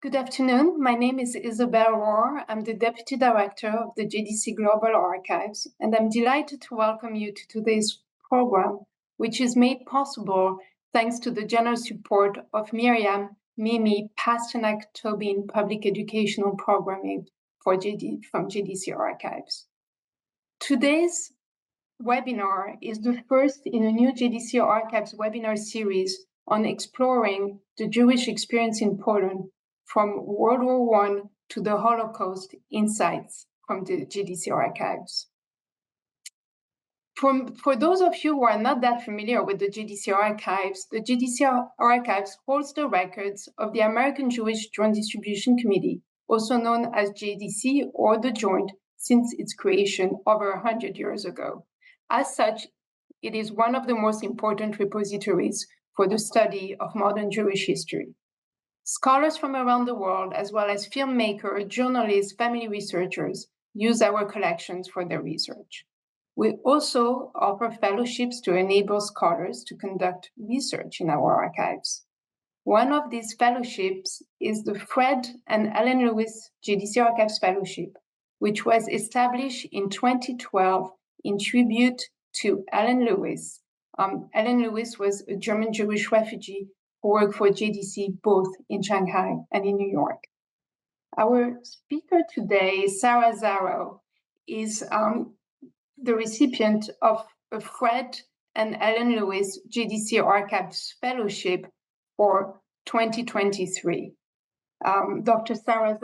Good afternoon. My name is Isabel Rohr. I'm the Deputy Director of the JDC Global Archives, and I'm delighted to welcome you to today's program, which is made possible thanks to the generous support of Miriam, Mimi, Pasternak-Tobin Public Educational Programming from JDC Archives. Today's webinar is the first in a new JDC Archives webinar series on exploring the Jewish experience in Poland from World War I to the Holocaust insights from the JDC Archives. For those of you who are not that familiar with the JDC Archives, the JDC Archives holds the records of the American Jewish Joint Distribution Committee, also known as JDC or the Joint, since its creation over 100 years ago. As such, it is one of the most important repositories for the study of modern Jewish history. Scholars from around the world, as well as filmmakers, journalists, family researchers, use our collections for their research. We also offer fellowships to enable scholars to conduct research in our archives. One of these fellowships is the Fred and Ellen Lewis JDC Archives Fellowship, which was established in 2012 in tribute to Ellen Lewis. Ellen Lewis was a German Jewish refugee who worked for JDC both in Shanghai and in New York. Our speaker today, Sarah Zarrow, is the recipient of a Fred and Ellen Lewis JDC Archives Fellowship for 2023. Dr. Sarah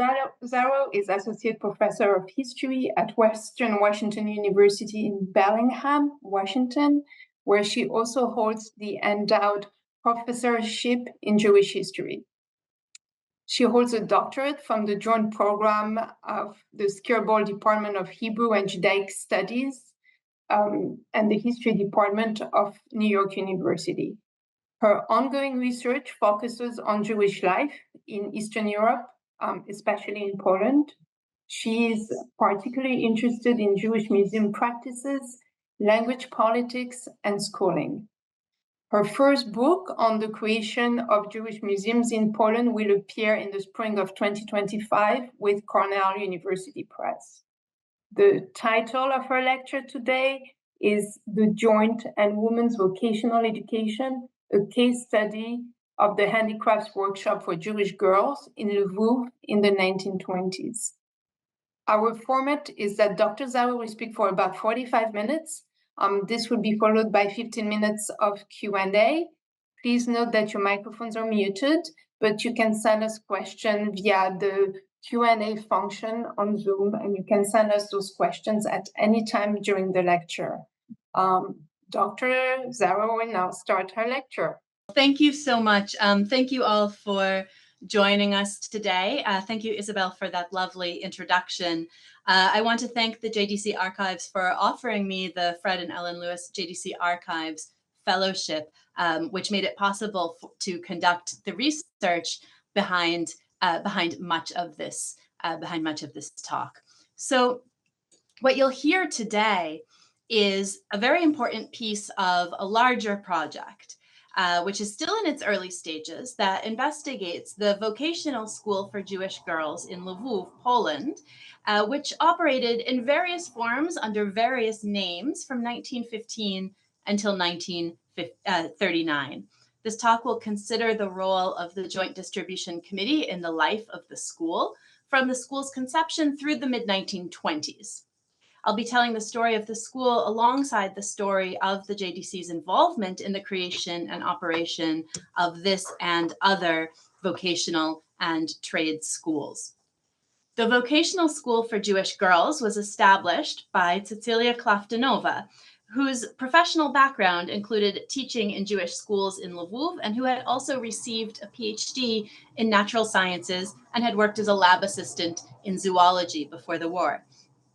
Zarrow is Associate Professor of History at Western Washington University in Bellingham, Washington, where she also holds the endowed professorship in Jewish history. She holds a doctorate from the Joint Program of the Skirball Department of Hebrew and Judaic Studies and the History Department of New York University. Her ongoing research focuses on Jewish life in Eastern Europe, especially in Poland. She is particularly interested in Jewish museum practices, language politics, and schooling. Her first book on the creation of Jewish museums in Poland will appear in the spring of 2025 with Cornell University Press. The title of her lecture today is The Joint and Women's Vocational Education, a case study of the Handicrafts workshop for Jewish girls in Lwów in the 1920s. Our format is that Dr. Zarrow will speak for about 45 minutes. This will be followed by 15 minutes of Q&A. Please note that your microphones are muted, but you can send us questions via the Q&A function on Zoom, and you can send us those questions at any time during the lecture. Dr. Zarrow will now start her lecture. Thank you so much. Thank you all for joining us today. Thank you, Isabel, for that lovely introduction. I want to thank the JDC Archives for offering me the Fred and Ellen Lewis JDC Archives Fellowship, which made it possible to conduct the research behind much of this talk. So, what you'll hear today is a very important piece of a larger project, which is still in its early stages, that investigates the Vocational School for Jewish Girls in Lwów, Poland, which operated in various forms under various names from 1915 until 1939. This talk will consider the role of the Joint Distribution Committee in the life of the school from the school's conception through the mid-1920s. I'll be telling the story of the school alongside the story of the JDC's involvement in the creation and operation of this and other vocational and trade schools. The Vocational School for Jewish Girls was established by Cecilia Klaftanova, whose professional background included teaching in Jewish schools in Lwów and who had also received a PhD in natural sciences and had worked as a lab assistant in zoology before the war.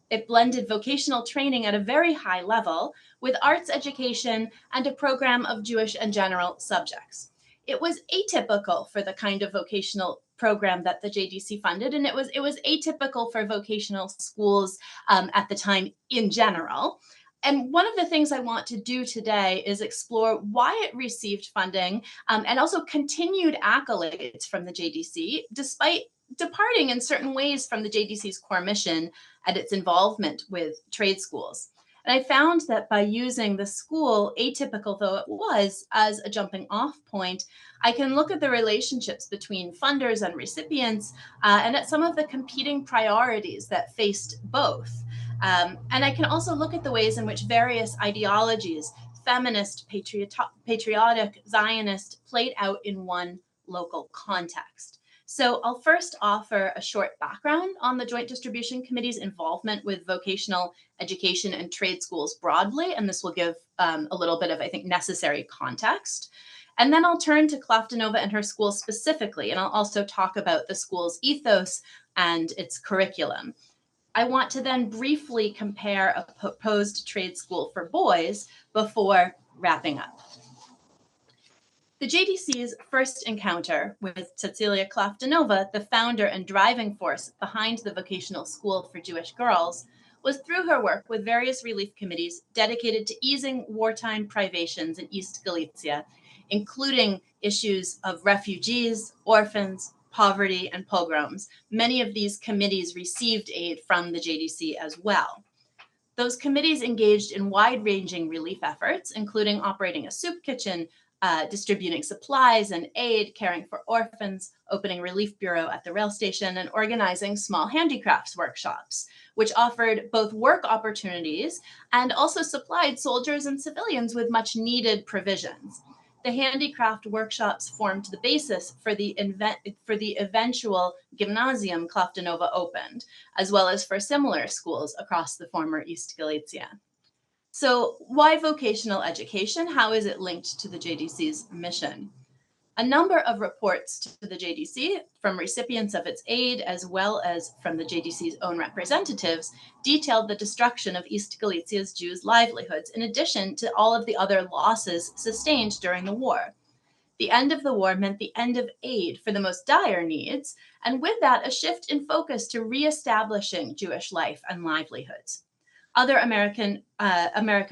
It blended vocational training at a very high level with arts education and a program of Jewish and general subjects. It was atypical for the kind of vocational program that the JDC funded, and it was atypical for vocational schools at the time in general. And one of the things I want to do today is explore why it received funding and also continued accolades from the JDC, despite departing in certain ways from the JDC's core mission and its involvement with trade schools. And I found that by using the school, atypical though it was, as a jumping off point, I can look at the relationships between funders and recipients and at some of the competing priorities that faced both. And I can also look at the ways in which various ideologies, feminist, patriotic, Zionist, played out in one local context. So I'll first offer a short background on the Joint Distribution Committee's involvement with vocational education and trade schools broadly, and this will give a little bit of, I think, necessary context. And then I'll turn to Klaftanova and her school specifically, and I'll also talk about the school's ethos and its curriculum. I want to then briefly compare a proposed trade school for boys before wrapping up. The JDC's first encounter with Cecilia Klaftanova, the founder and driving force behind the vocational school for Jewish girls, was through her work with various relief committees dedicated to easing wartime privations in East Galicia, including issues of refugees, orphans, poverty, and pogroms. Many of these committees received aid from the JDC as well. Those committees engaged in wide-ranging relief efforts, including operating a soup kitchen, distributing supplies and aid, caring for orphans, opening relief bureau at the rail station, and organizing small handicrafts workshops, which offered both work opportunities and also supplied soldiers and civilians with much needed provisions. The handicraft workshops formed the basis for the eventual gymnasium Klaftanova opened, as well as for similar schools across the former East Galicia. So why vocational education? How is it linked to the JDC's mission? A number of reports to the JDC from recipients of its aid, as well as from the JDC's own representatives, detailed the destruction of East Galicia's Jews' livelihoods, in addition to all of the other losses sustained during the war. The end of the war meant the end of aid for the most dire needs, and with that, a shift in focus to reestablishing Jewish life and livelihoods. Other American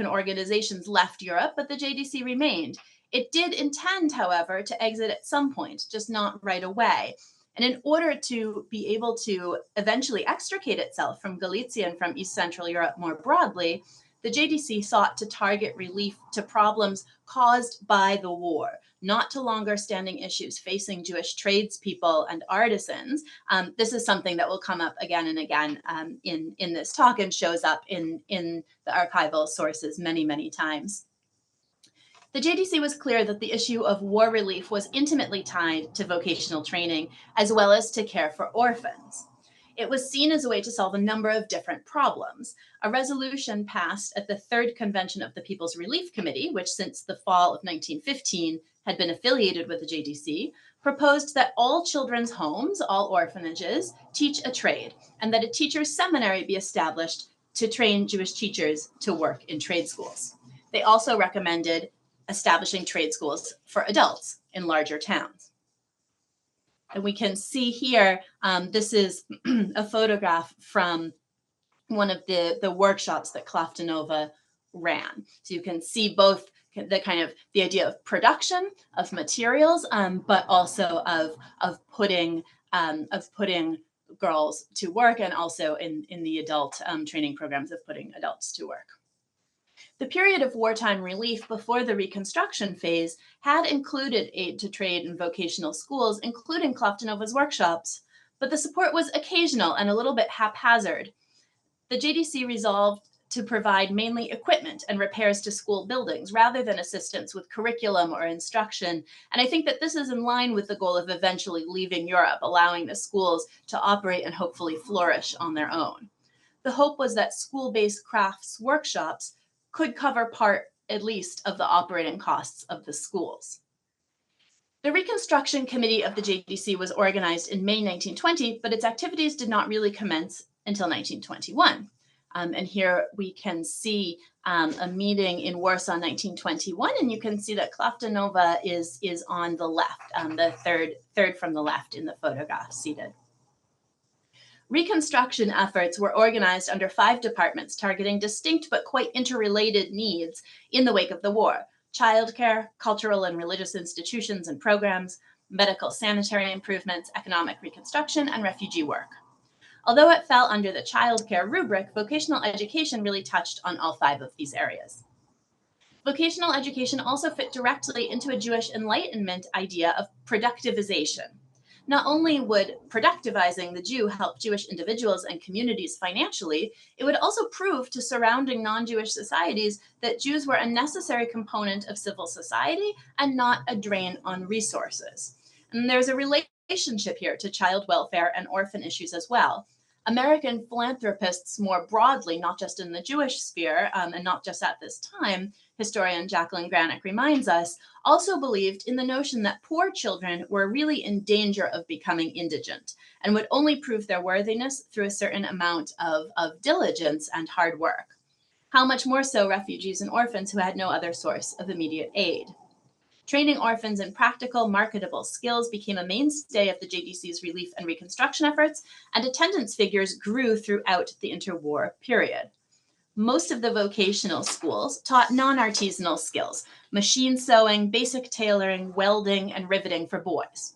organizations left Europe, but the JDC remained. It did intend, however, to exit at some point, just not right away. And in order to be able to eventually extricate itself from Galicia and from East Central Europe more broadly, the JDC sought to target relief to problems caused by the war, not to longer standing issues facing Jewish tradespeople and artisans. This is something that will come up again and again in this talk and shows up in the archival sources many, many times. The JDC was clear that the issue of war relief was intimately tied to vocational training, as well as to care for orphans. It was seen as a way to solve a number of different problems. A resolution passed at the Third Convention of the People's Relief Committee, which since the fall of 1915 had been affiliated with the JDC, proposed that all children's homes, all orphanages, teach a trade, and that a teacher's seminary be established to train Jewish teachers to work in trade schools. They also recommended establishing trade schools for adults in larger towns. And we can see here, this is a photograph from one of the workshops that Klaftanova ran. So you can see both the idea of production of materials, but also of putting girls to work, and also in the adult training programs of putting adults to work. The period of wartime relief before the Reconstruction phase had included aid to trade and vocational schools, including Klaftanova's workshops, but the support was occasional and a little bit haphazard. The JDC resolved to provide mainly equipment and repairs to school buildings rather than assistance with curriculum or instruction. And I think that this is in line with the goal of eventually leaving Europe, allowing the schools to operate and hopefully flourish on their own. The hope was that school-based crafts workshops could cover part, at least, of the operating costs of the schools. The Reconstruction Committee of the JDC was organized in May 1920, but its activities did not really commence until 1921. And here we can see a meeting in Warsaw 1921, and you can see that Klaftanova is on the left, the third from the left in the photograph, seated. Reconstruction efforts were organized under 5 departments targeting distinct but quite interrelated needs in the wake of the war: childcare, cultural and religious institutions and programs, medical sanitary improvements, economic reconstruction, and refugee work. Although it fell under the childcare rubric, vocational education really touched on all 5 of these areas. Vocational education also fit directly into a Jewish Enlightenment idea of productivization. Not only would productivizing the Jew help Jewish individuals and communities financially, it would also prove to surrounding non-Jewish societies that Jews were a necessary component of civil society and not a drain on resources. And there's a relationship here to child welfare and orphan issues as well. American philanthropists more broadly, not just in the Jewish sphere and not just at this time, historian Jacqueline Granick reminds us, also believed in the notion that poor children were really in danger of becoming indigent and would only prove their worthiness through a certain amount of diligence and hard work. How much more so refugees and orphans who had no other source of immediate aid. Training orphans in practical, marketable skills became a mainstay of the JDC's relief and reconstruction efforts, and attendance figures grew throughout the interwar period. Most of the vocational schools taught non-artisanal skills: machine sewing, basic tailoring, welding, and riveting for boys.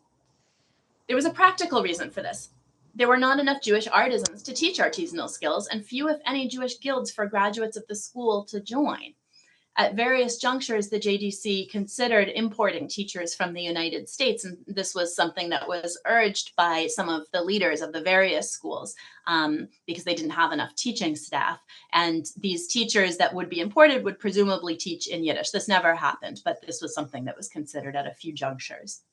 There was a practical reason for this. There were not enough Jewish artisans to teach artisanal skills, and few, if any, Jewish guilds for graduates of the school to join. At various junctures, the JDC considered importing teachers from the United States, and this was something that was urged by some of the leaders of the various schools because they didn't have enough teaching staff. And these teachers that would be imported would presumably teach in Yiddish. This never happened, but this was something that was considered at a few junctures.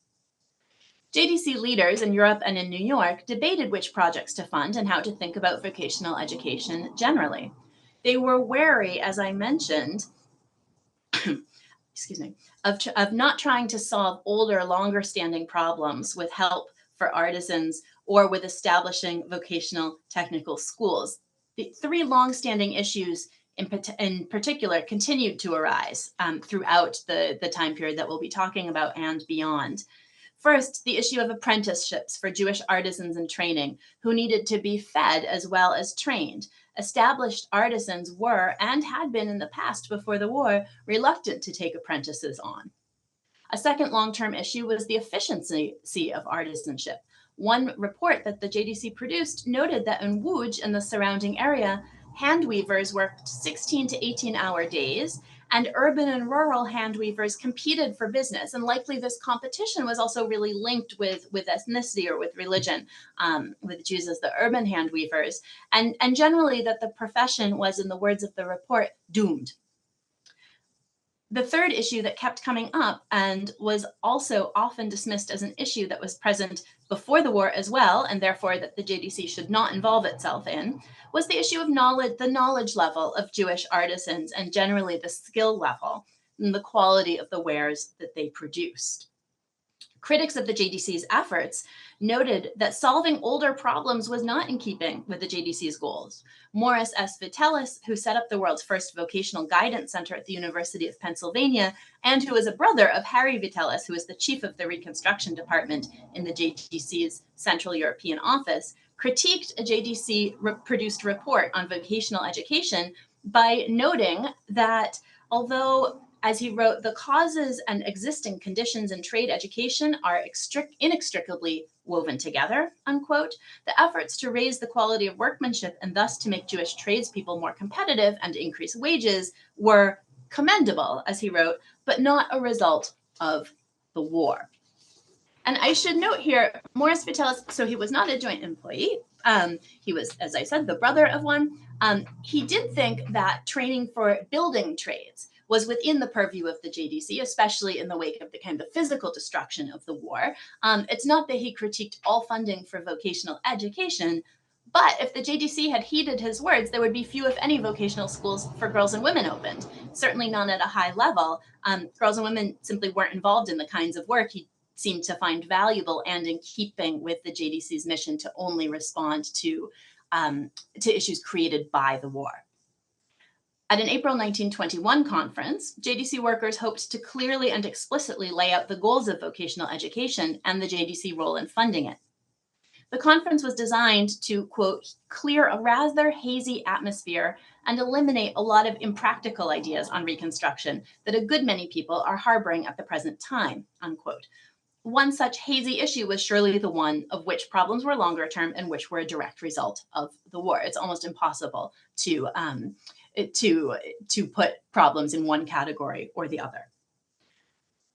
JDC leaders in Europe and in New York debated which projects to fund and how to think about vocational education generally. They were wary, as I mentioned, excuse me, of not trying to solve older, longer standing problems with help for artisans or with establishing vocational technical schools. The 3 long-standing issues in particular continued to arise throughout the time period that we'll be talking about and beyond. First, the issue of apprenticeships for Jewish artisans in training who needed to be fed as well as trained. Established artisans were, and had been in the past before the war, reluctant to take apprentices on. A second long-term issue was the efficiency of artisanship. One report that the JDC produced noted that in Łódź and the surrounding area, hand weavers worked 16 to 18-hour days, and urban and rural hand weavers competed for business. And likely this competition was also really linked with ethnicity or with religion, with Jews as the urban hand weavers, and generally that the profession was, in the words of the report, doomed. The third issue that kept coming up and was also often dismissed as an issue that was present before the war as well, and therefore that the JDC should not involve itself in, was the issue of the knowledge level of Jewish artisans and generally the skill level and the quality of the wares that they produced. Critics of the JDC's efforts noted that solving older problems was not in keeping with the JDC's goals. Morris S. Vitalis, who set up the world's first vocational guidance center at the University of Pennsylvania, and who is a brother of Harry Vitalis, who is the chief of the Reconstruction Department in the JDC's Central European office, critiqued a JDC-produced report on vocational education by noting that although, as he wrote, the causes and existing conditions in trade education are inextricably woven together, unquote, the efforts to raise the quality of workmanship and thus to make Jewish tradespeople more competitive and increase wages were commendable, as he wrote, but not a result of the war. And I should note here, Morris Vitalis, so he was not a joint employee. He was, as I said, the brother of one. He did think that training for building trades was within the purview of the JDC, especially in the wake of the kind of physical destruction of the war. It's not that he critiqued all funding for vocational education, but if the JDC had heeded his words, there would be few, if any, vocational schools for girls and women opened, certainly none at a high level. Girls and women simply weren't involved in the kinds of work he seemed to find valuable and in keeping with the JDC's mission to only respond to issues created by the war. At an April 1921 conference, JDC workers hoped to clearly and explicitly lay out the goals of vocational education and the JDC role in funding it. The conference was designed to, quote, clear a rather hazy atmosphere and eliminate a lot of impractical ideas on Reconstruction that a good many people are harboring at the present time, unquote. One such hazy issue was surely the one of which problems were longer term and which were a direct result of the war. It's almost impossible to put problems in one category or the other.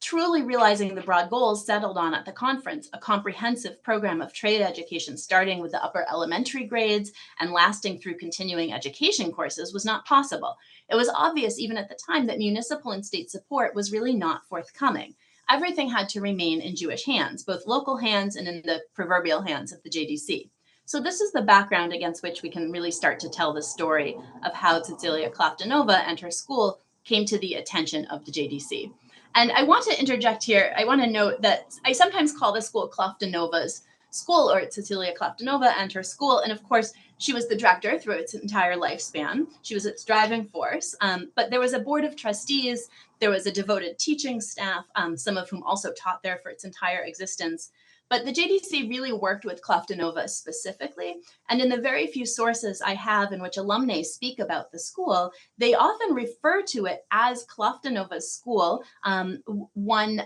Truly realizing the broad goals settled on at the conference, a comprehensive program of trade education starting with the upper elementary grades and lasting through continuing education courses, was not possible. It was obvious even at the time that municipal and state support was really not forthcoming. Everything had to remain in Jewish hands, both local hands and in the proverbial hands of the JDC. So this is the background against which we can really start to tell the story of how Cecilia Klaftanova and her school came to the attention of the JDC. And I want to interject here. I want to note that I sometimes call the school Klaftanova's school, or Cecilia Klaftanova and her school. And of course, she was the director through its entire lifespan. She was its driving force. But there was a board of trustees. There was a devoted teaching staff, some of whom also taught there for its entire existence. But the JDC really worked with Klaftanova specifically. And in the very few sources I have in which alumni speak about the school, they often refer to it as Klaftanova's school. One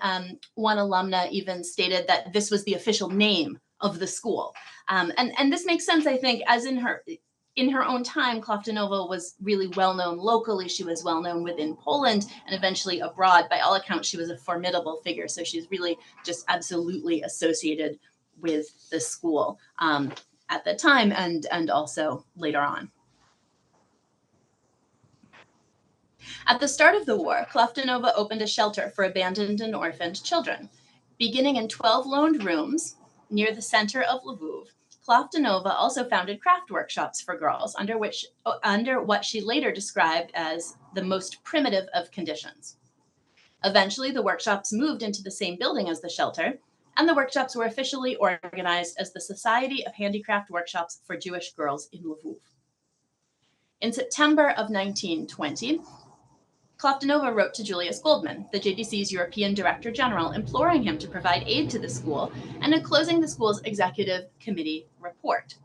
alumna even stated that this was the official name of the school. And this makes sense, I think, as in her own time, Klaftanova was really well-known locally. She was well-known within Poland and eventually abroad. By all accounts, she was a formidable figure. So she's really just absolutely associated with the school at the time and also later on. At the start of the war, Klaftanova opened a shelter for abandoned and orphaned children. Beginning in 12 loaned rooms near the center of Lwów, Klaftanova also founded craft workshops for girls under what she later described as the most primitive of conditions. Eventually, the workshops moved into the same building as the shelter, and the workshops were officially organized as the Society of Handicraft Workshops for Jewish Girls in Lwów. In September of 1920, Klaftanova wrote to Julius Goldman, the JDC's European Director General, imploring him to provide aid to the school and enclosing the school's executive committee report.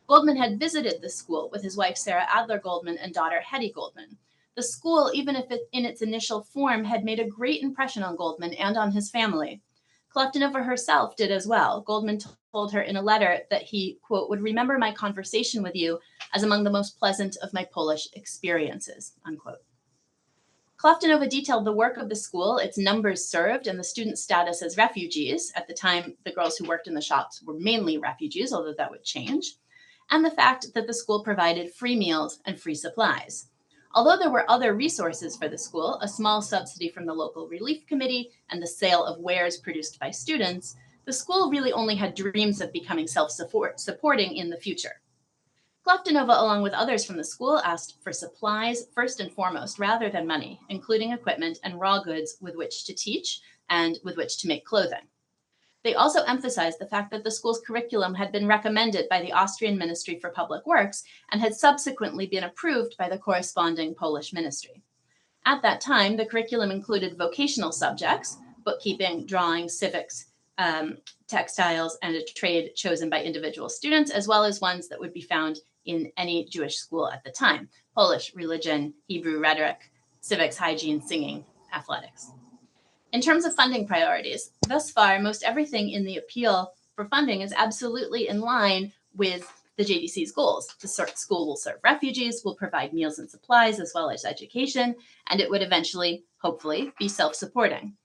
Goldman had visited the school with his wife Sarah Adler Goldman and daughter Hetty Goldman. The school, even if it in its initial form, had made a great impression on Goldman and on his family. Klaftanova herself did as well. Goldman told her in a letter that he, quote, would remember my conversation with you as among the most pleasant of my Polish experiences, unquote. Klaftanova detailed the work of the school, its numbers served, and the student status as refugees. At the time, the girls who worked in the shops were mainly refugees, although that would change, and the fact that the school provided free meals and free supplies. Although there were other resources for the school, a small subsidy from the local relief committee and the sale of wares produced by students, the school really only had dreams of becoming self-supporting in the future. Klaftanova, along with others from the school, asked for supplies first and foremost, rather than money, including equipment and raw goods with which to teach and with which to make clothing. They also emphasized the fact that the school's curriculum had been recommended by the Austrian Ministry for Public Works and had subsequently been approved by the corresponding Polish ministry. At that time, the curriculum included vocational subjects, bookkeeping, drawing, civics, textiles, and a trade chosen by individual students, as well as ones that would be found in any Jewish school at the time: Polish, religion, Hebrew, rhetoric, civics, hygiene, singing, athletics. In terms of funding priorities, thus far, most everything in the appeal for funding is absolutely in line with the JDC's goals. The school will serve refugees, will provide meals and supplies, as well as education, and it would eventually, hopefully, be self-supporting.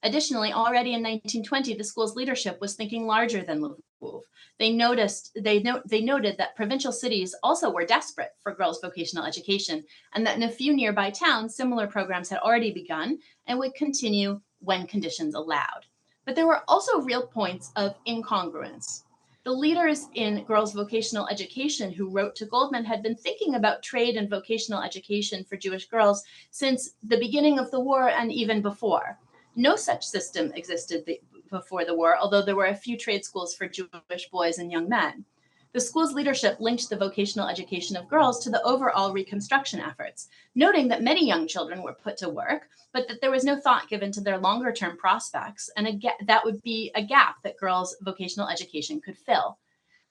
Additionally, already in 1920, the school's leadership was thinking larger than Lwów. They noted that provincial cities also were desperate for girls' vocational education, and that in a few nearby towns, similar programs had already begun and would continue when conditions allowed. But there were also real points of incongruence. The leaders in girls' vocational education who wrote to Goldman had been thinking about trade and vocational education for Jewish girls since the beginning of the war and even before. No such system existed before the war, although there were a few trade schools for Jewish boys and young men. The school's leadership linked the vocational education of girls to the overall Reconstruction efforts, noting that many young children were put to work, but that there was no thought given to their longer-term prospects, and that would be a gap that girls' vocational education could fill.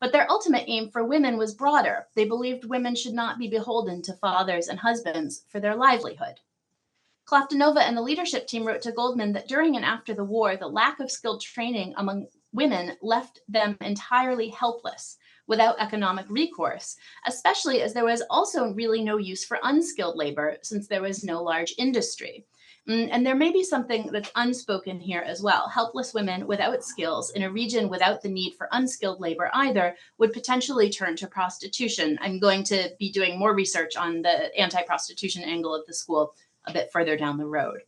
But their ultimate aim for women was broader. They believed women should not be beholden to fathers and husbands for their livelihood. Klaftanova and the leadership team wrote to Goldman that during and after the war, the lack of skilled training among women left them entirely helpless, without economic recourse, especially as there was also really no use for unskilled labor since there was no large industry. And there may be something that's unspoken here as well. Helpless women without skills in a region without the need for unskilled labor either would potentially turn to prostitution. I'm going to be doing more research on the anti-prostitution angle of the school a bit further down the road.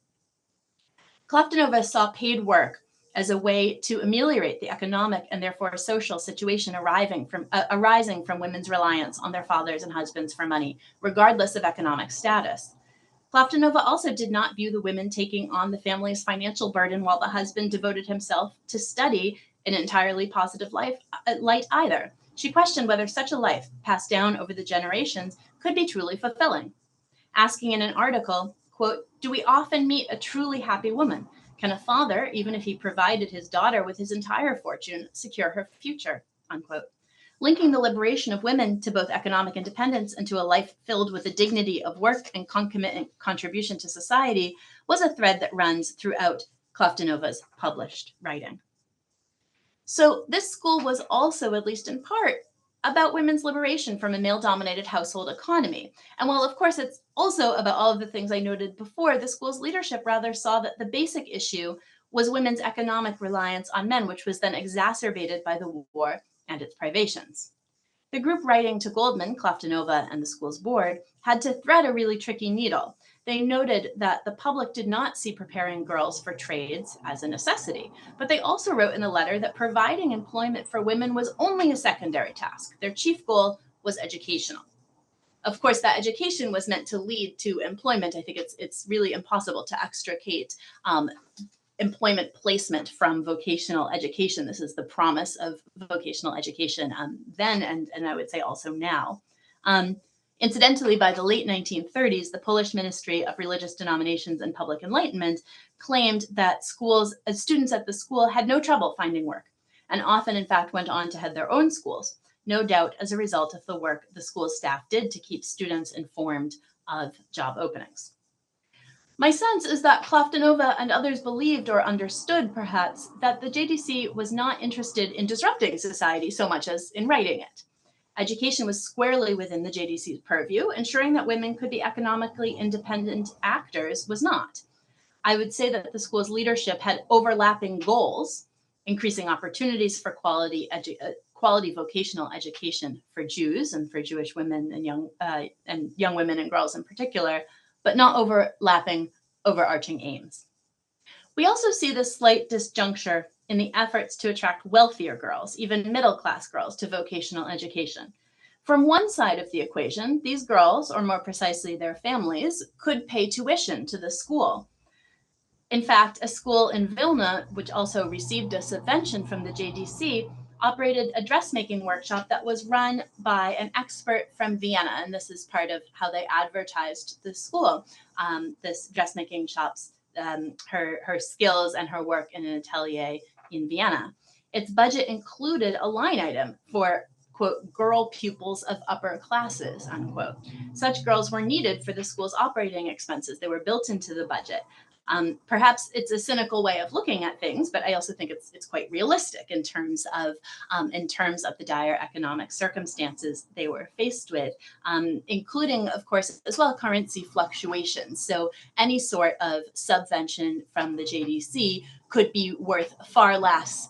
Klaftanova saw paid work as a way to ameliorate the economic and therefore social situation arising from women's reliance on their fathers and husbands for money, regardless of economic status. Klaftanova also did not view the women taking on the family's financial burden while the husband devoted himself to study in an entirely positive light either. She questioned whether such a life, passed down over the generations, could be truly fulfilling. Asking in an article, quote, "Do we often meet a truly happy woman? Can a father, even if he provided his daughter with his entire fortune, secure her future?" Unquote. Linking the liberation of women to both economic independence and to a life filled with the dignity of work and concomitant contribution to society was a thread that runs throughout Klaftanova's published writing. So this school was also, at least in part, about women's liberation from a male-dominated household economy. And while, of course, it's also about all of the things I noted before, the school's leadership rather saw that the basic issue was women's economic reliance on men, which was then exacerbated by the war and its privations. The group writing to Goldman, Klaftanova, and the school's board had to thread a really tricky needle. They noted that the public did not see preparing girls for trades as a necessity, but they also wrote in the letter that providing employment for women was only a secondary task. Their chief goal was educational. Of course, that education was meant to lead to employment. I think it's really impossible to extricate employment placement from vocational education. This is the promise of vocational education then, and I would say also now. Incidentally, by the late 1930s, the Polish Ministry of Religious Denominations and Public Enlightenment claimed that students at the school had no trouble finding work, and often, in fact, went on to head their own schools, no doubt as a result of the work the school staff did to keep students informed of job openings. My sense is that Klaftanova and others believed or understood, perhaps, that the JDC was not interested in disrupting society so much as in writing it. Education was squarely within the JDC's purview. Ensuring that women could be economically independent actors was not. I would say that the school's leadership had overlapping goals: increasing opportunities for quality vocational education for Jews and for Jewish women and young women and girls in particular, but not overarching aims. We also see this slight disjuncture in the efforts to attract wealthier girls, even middle-class girls, to vocational education. From one side of the equation, these girls, or more precisely their families, could pay tuition to the school. In fact, a school in Vilna, which also received a subvention from the JDC, operated a dressmaking workshop that was run by an expert from Vienna. And this is part of how they advertised the school. This dressmaking shop's, her skills and her work in an atelier in Vienna. Its budget included a line item for, quote, girl pupils of upper classes, unquote. Such girls were needed for the school's operating expenses. They were built into the budget. Perhaps it's a cynical way of looking at things, but I also think it's quite realistic in terms of the dire economic circumstances they were faced with, including, of course, as well, currency fluctuations. So any sort of subvention from the JDC could be worth far less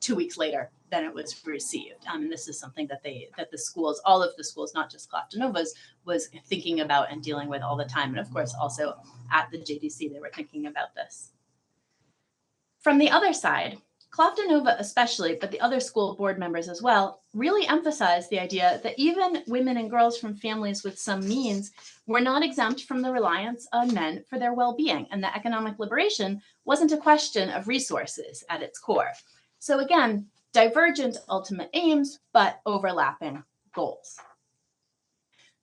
2 weeks later than it was received. And this is something that the schools, all of the schools, not just Klaftanova's, was thinking about and dealing with all the time. And of course, also at the JDC, they were thinking about this. From the other side, Klaftanova especially, but the other school board members as well, really emphasized the idea that even women and girls from families with some means were not exempt from the reliance on men for their well-being, and that economic liberation wasn't a question of resources at its core. So again, divergent ultimate aims, but overlapping goals.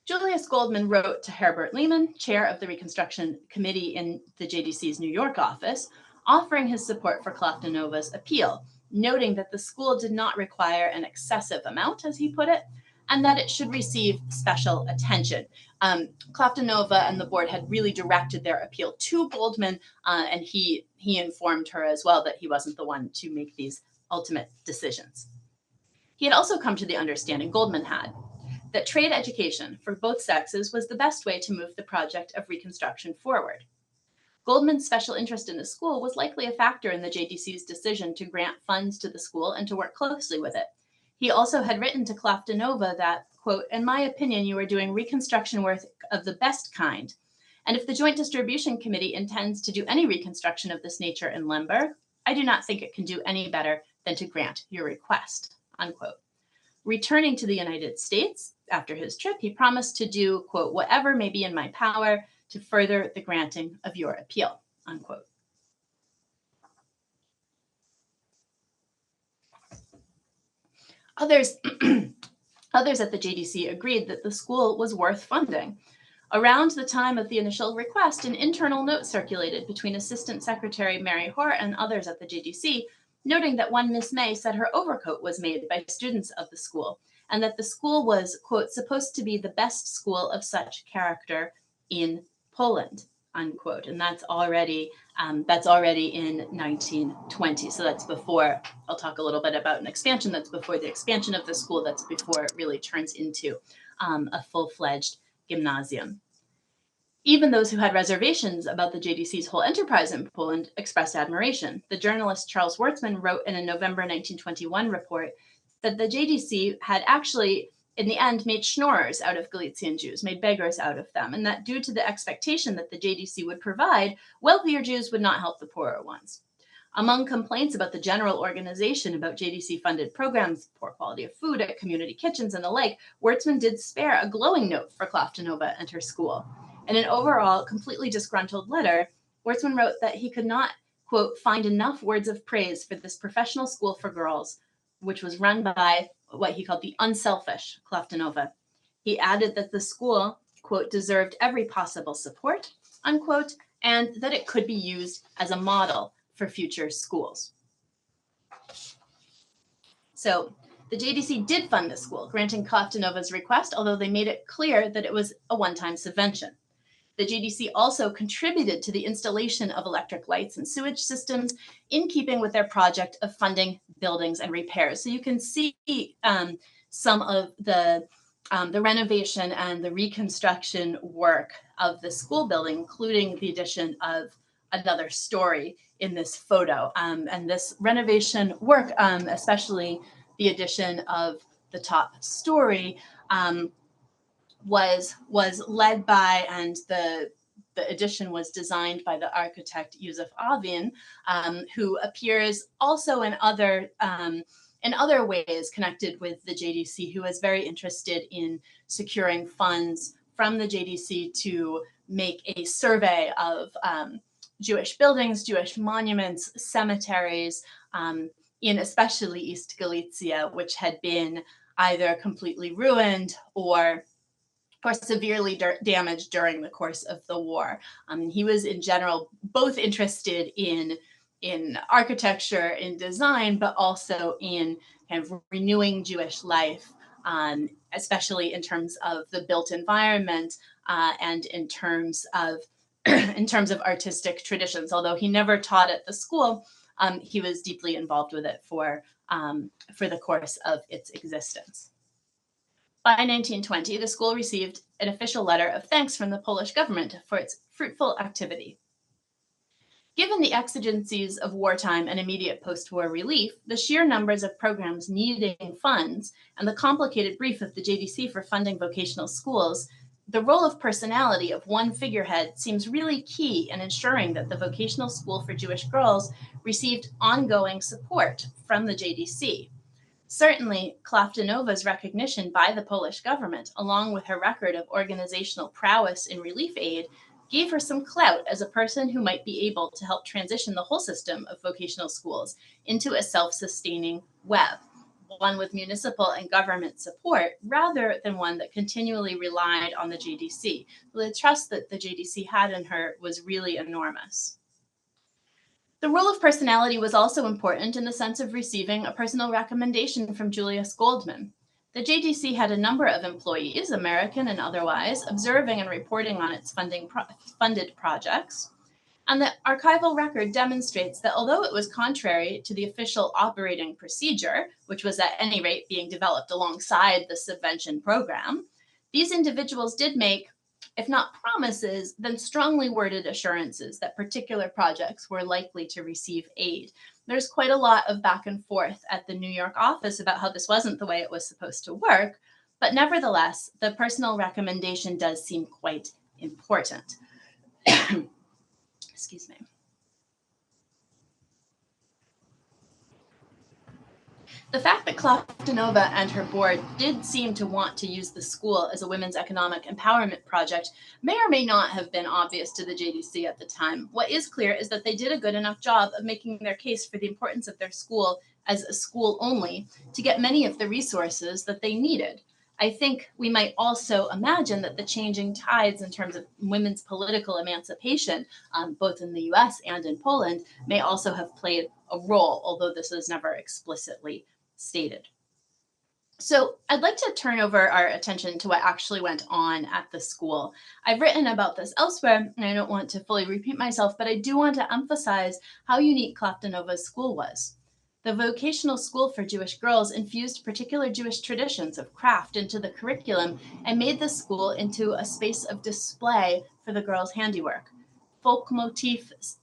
Julius Goldman wrote to Herbert Lehman, chair of the Reconstruction Committee in the JDC's New York office, offering his support for Klaftanova's appeal, noting that the school did not require an excessive amount, as he put it, and that it should receive special attention. Klaftanova and the board had really directed their appeal to Goldman, and he informed her as well that he wasn't the one to make these ultimate decisions. He had also come to the understanding, Goldman had, that trade education for both sexes was the best way to move the project of reconstruction forward. Goldman's special interest in the school was likely a factor in the JDC's decision to grant funds to the school and to work closely with it. He also had written to Klaftanova that, quote, "In my opinion, you are doing reconstruction work of the best kind. And if the Joint Distribution Committee intends to do any reconstruction of this nature in Lemberg, I do not think it can do any better than to grant your request," unquote. Returning to the United States after his trip, he promised to do, quote, "whatever may be in my power to further the granting of your appeal," unquote. Others at the JDC agreed that the school was worth funding. Around the time of the initial request, an internal note circulated between Assistant Secretary Mary Hoare and others at the JDC, noting that one Miss May said her overcoat was made by students of the school, and that the school was, quote, "supposed to be the best school of such character in Poland," unquote. And that's already in 1920. So that's before, I'll talk a little bit about an expansion. That's before the expansion of the school. That's before it really turns into a full-fledged gymnasium. Even those who had reservations about the JDC's whole enterprise in Poland expressed admiration. The journalist Charles Wartzman wrote in a November 1921 report that the JDC had actually, in the end, made schnorrers out of Galician Jews, made beggars out of them, and that due to the expectation that the JDC would provide, wealthier Jews would not help the poorer ones. Among complaints about the general organization about JDC-funded programs, poor quality of food at community kitchens and the like, Wartzman did spare a glowing note for Klaftanova and her school. In an overall completely disgruntled letter, Wartzman wrote that he could not, quote, "find enough words of praise for this professional school for girls, which was run by what he called the unselfish Klaftanova." He added that the school, quote, "deserved every possible support," unquote, and that it could be used as a model for future schools. So the JDC did fund the school, granting Klaftanova's request, although they made it clear that it was a one-time subvention. The JDC also contributed to the installation of electric lights and sewage systems in keeping with their project of funding buildings and repairs. So you can see some of the renovation and the reconstruction work of the school building, including the addition of another story in this photo. And this renovation work, especially the addition of the top story, was led by, and the addition was designed by the architect Józef Avin, who appears also in other ways connected with the JDC, who was very interested in securing funds from the JDC to make a survey of Jewish buildings, Jewish monuments, cemeteries, in especially East Galicia, which had been either completely ruined or severely damaged during the course of the war. He was in general both interested in architecture, in design, but also in kind of renewing Jewish life, especially in terms of the built environment and in terms of artistic traditions. Although he never taught at the school, he was deeply involved with it for the course of its existence. By 1920, the school received an official letter of thanks from the Polish government for its fruitful activity. Given the exigencies of wartime and immediate post-war relief, the sheer numbers of programs needing funds, and the complicated brief of the JDC for funding vocational schools, the role of personality of one figurehead seems really key in ensuring that the vocational school for Jewish girls received ongoing support from the JDC. Certainly, Klaftanova's recognition by the Polish government, along with her record of organizational prowess in relief aid, gave her some clout as a person who might be able to help transition the whole system of vocational schools into a self-sustaining web, one with municipal and government support, rather than one that continually relied on the JDC. The trust that the JDC had in her was really enormous. The role of personality was also important in the sense of receiving a personal recommendation from Julius Goldman. The JDC had a number of employees, American and otherwise, observing and reporting on its funded projects. And the archival record demonstrates that although it was contrary to the official operating procedure, which was at any rate being developed alongside the subvention program, these individuals did make, if not promises, then strongly worded assurances that particular projects were likely to receive aid. There's quite a lot of back and forth at the New York office about how this wasn't the way it was supposed to work, but nevertheless, the personal recommendation does seem quite important. Excuse me. The fact that Klaftanova and her board did seem to want to use the school as a women's economic empowerment project may or may not have been obvious to the JDC at the time. What is clear is that they did a good enough job of making their case for the importance of their school as a school only to get many of the resources that they needed. I think we might also imagine that the changing tides in terms of women's political emancipation, both in the US and in Poland, may also have played a role, although this is never explicitly stated. So I'd like to turn over our attention to what actually went on at the school. I've written about this elsewhere, and I don't want to fully repeat myself, but I do want to emphasize how unique Klaftanova's school was. The vocational school for Jewish girls infused particular Jewish traditions of craft into the curriculum and made the school into a space of display for the girls' handiwork. Folk motifs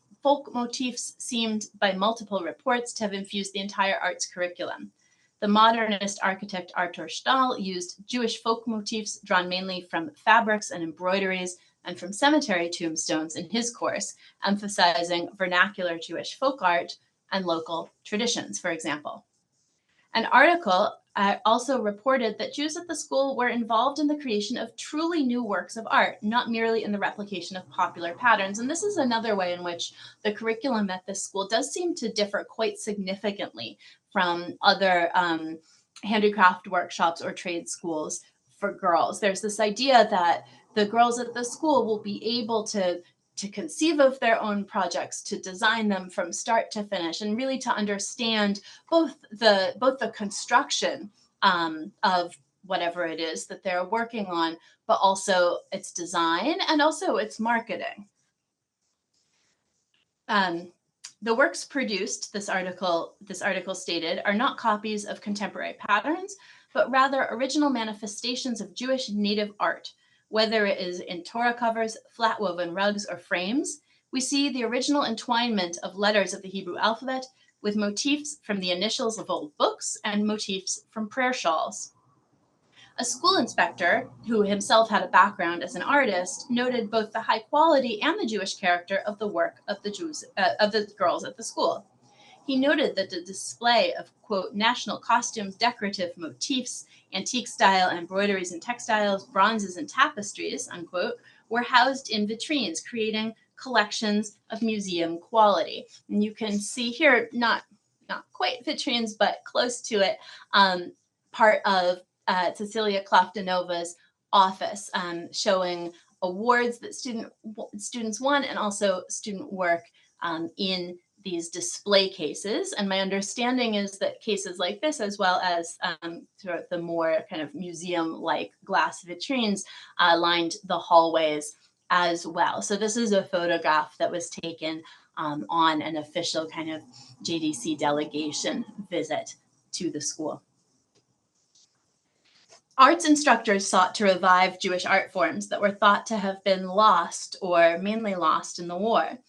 seemed, by multiple reports, to have infused the entire arts curriculum. The modernist architect Artur Stahl used Jewish folk motifs drawn mainly from fabrics and embroideries and from cemetery tombstones in his course, emphasizing vernacular Jewish folk art and local traditions, for example. An article also reported that Jews at the school were involved in the creation of truly new works of art, not merely in the replication of popular patterns. And this is another way in which the curriculum at this school does seem to differ quite significantly from other handicraft workshops or trade schools for girls. There's this idea that the girls at the school will be able to conceive of their own projects, to design them from start to finish, and really to understand both the construction of whatever it is that they're working on, but also its design and also its marketing. The works produced, this article stated, are not copies of contemporary patterns, but rather original manifestations of Jewish native art. Whether it is in Torah covers, flat woven rugs, or frames, we see the original entwinement of letters of the Hebrew alphabet with motifs from the initials of old books and motifs from prayer shawls. A school inspector, who himself had a background as an artist, noted both the high quality and the Jewish character of the work of the girls at the school. He noted that the display of, quote, national costumes, decorative motifs, antique style embroideries and textiles, bronzes and tapestries, unquote, were housed in vitrines, creating collections of museum quality. And you can see here, not quite vitrines, but close to it, part of Cecilia Klaftanova's office, showing awards that students won and also student work in these display cases. And my understanding is that cases like this, as well as sort of the more kind of museum-like glass vitrines, lined the hallways as well. So this is a photograph that was taken on an official kind of JDC delegation visit to the school. Arts instructors sought to revive Jewish art forms that were thought to have been lost or mainly lost in the war.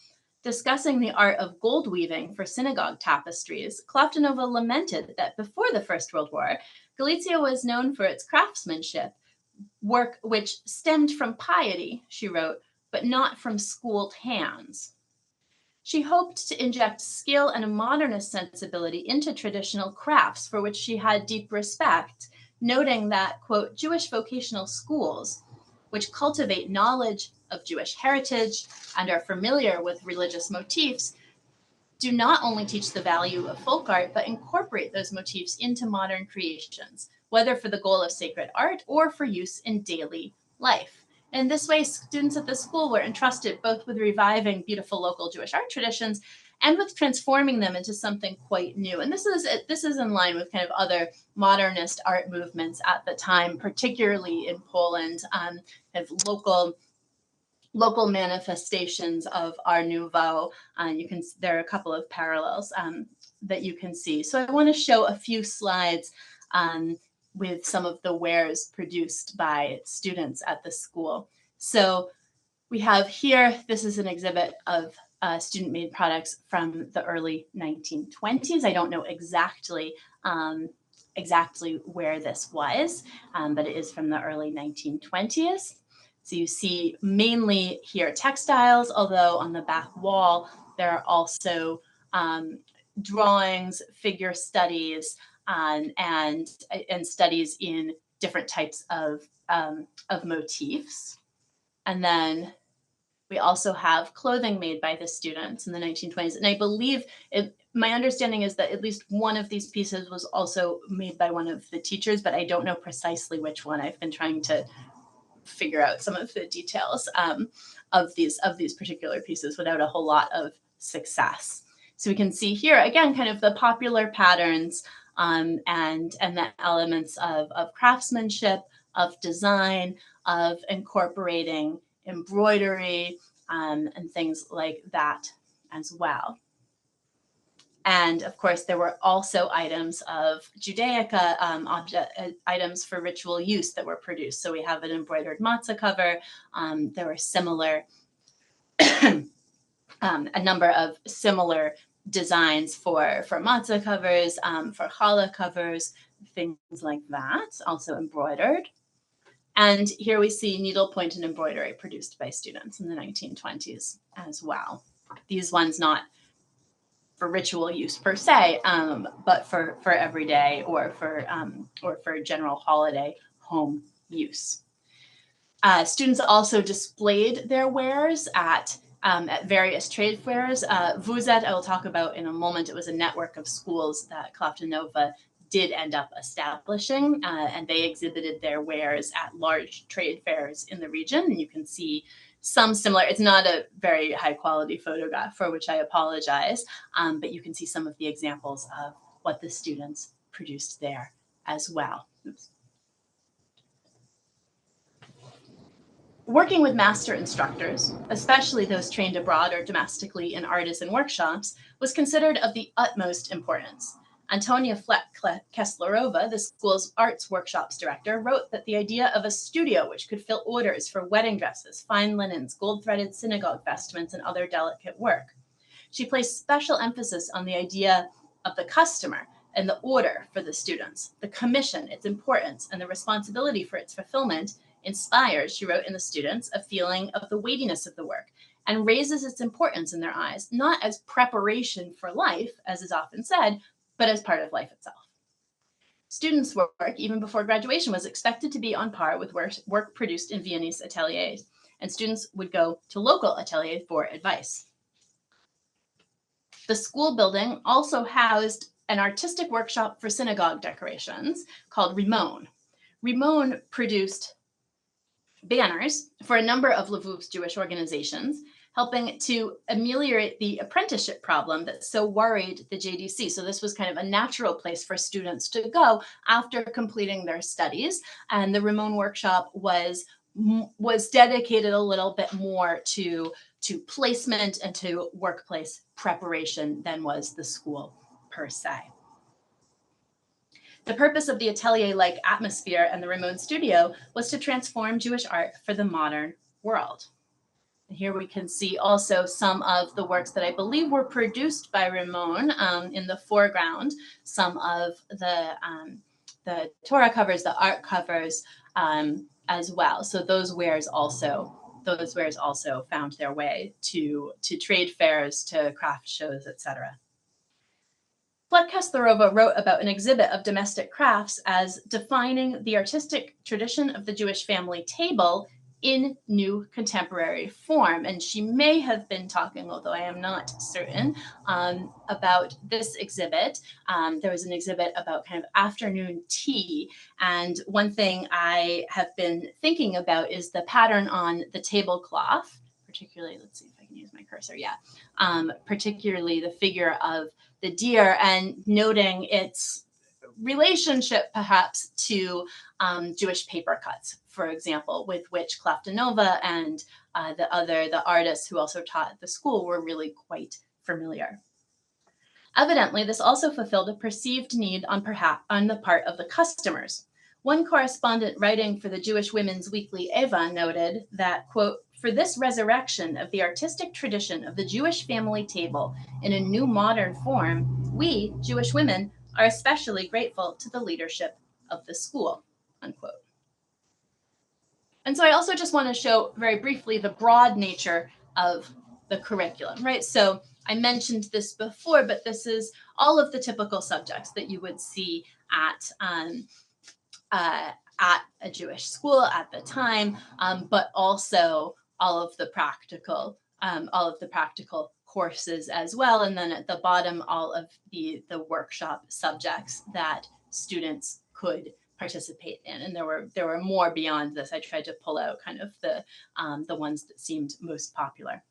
Discussing the art of gold weaving for synagogue tapestries, Klaftanova lamented that before the First World War, Galicia was known for its craftsmanship, work which stemmed from piety, she wrote, but not from schooled hands. She hoped to inject skill and a modernist sensibility into traditional crafts for which she had deep respect, noting that, quote, Jewish vocational schools, which cultivate knowledge of Jewish heritage and are familiar with religious motifs, do not only teach the value of folk art, but incorporate those motifs into modern creations, whether for the goal of sacred art or for use in daily life. In this way, students at the school were entrusted both with reviving beautiful local Jewish art traditions and with transforming them into something quite new. And this is in line with kind of other modernist art movements at the time, particularly in Poland, kind of local manifestations of Art Nouveau. There are a couple of parallels that you can see. So I want to show a few slides with some of the wares produced by students at the school. So we have here, this is an exhibit of student-made products from the early 1920s. I don't know exactly where this was, but it is from the early 1920s. So you see mainly here textiles, although on the back wall, there are also drawings, figure studies, and studies in different types of motifs. And then we also have clothing made by the students in the 1920s. And I believe my understanding is that at least one of these pieces was also made by one of the teachers, but I don't know precisely which one. I've been trying to figure out some of the details of these particular pieces without a whole lot of success. So we can see here, again, kind of the popular patterns and the elements of craftsmanship, of design, of incorporating embroidery, and things like that as well. And of course, there were also items of Judaica, items for ritual use that were produced. So we have an embroidered matzah cover. There were similar, a number of similar designs for matzah covers, for challah covers, things like that, also embroidered. And here we see needlepoint and embroidery produced by students in the 1920s as well. These ones not for ritual use per se, but for everyday or for general holiday home use. Students also displayed their wares at various trade fairs. VUZET, I will talk about in a moment. It was a network of schools that Klaftanova did end up establishing, and they exhibited their wares at large trade fairs in the region. And you can see some similar, it's not a very high quality photograph, for which I apologize, but you can see some of the examples of what the students produced there as well. Oops. Working with master instructors, especially those trained abroad or domestically in artisan workshops, was considered of the utmost importance. Antonia Fleck-Kesslerova, the school's arts workshops director, wrote that the idea of a studio which could fill orders for wedding dresses, fine linens, gold-threaded synagogue vestments, and other delicate work. She placed special emphasis on the idea of the customer and the order for the students. The commission, its importance, and the responsibility for its fulfillment inspires, she wrote, in the students a feeling of the weightiness of the work and raises its importance in their eyes, not as preparation for life, as is often said, but as part of life itself. Students' work, even before graduation, was expected to be on par with work produced in Viennese ateliers, and students would go to local ateliers for advice. The school building also housed an artistic workshop for synagogue decorations called Rimon. Rimon produced banners for a number of Lwów's Jewish organizations, helping to ameliorate the apprenticeship problem that so worried the JDC. So this was kind of a natural place for students to go after completing their studies. And the Rimon workshop was dedicated a little bit more to placement and to workplace preparation than was the school per se. The purpose of the atelier-like atmosphere and the Rimon studio was to transform Jewish art for the modern world. And here we can see also some of the works that I believe were produced by Rimon in the foreground, some of the Torah covers, the art covers as well. So those wares also found their way to trade fairs, to craft shows, etc. Fleck-Kesslerova wrote about an exhibit of domestic crafts as defining the artistic tradition of the Jewish family table in new contemporary form. And she may have been talking, although I am not certain, about this exhibit. There was an exhibit about kind of afternoon tea. And one thing I have been thinking about is the pattern on the tablecloth, particularly, let's see if I can can use my cursor, yeah, particularly the figure of the deer, and noting its relationship perhaps to Jewish paper cuts, for example, with which Klaftanova and the artists who also taught at the school were really quite familiar. Evidently, this also fulfilled a perceived need on the part of the customers. One correspondent writing for the Jewish Women's Weekly Eva noted that, quote, "For this resurrection of the artistic tradition of the Jewish family table in a new modern form, we, Jewish women, are especially grateful to the leadership of the school," unquote. And so I also just want to show very briefly the broad nature of the curriculum, right? So I mentioned this before, but this is all of the typical subjects that you would see at a Jewish school at the time, but also all of the practical courses as well. And then at the bottom, all of the workshop subjects that students could participate in. And there were more beyond this. I tried to pull out kind of the ones that seemed most popular.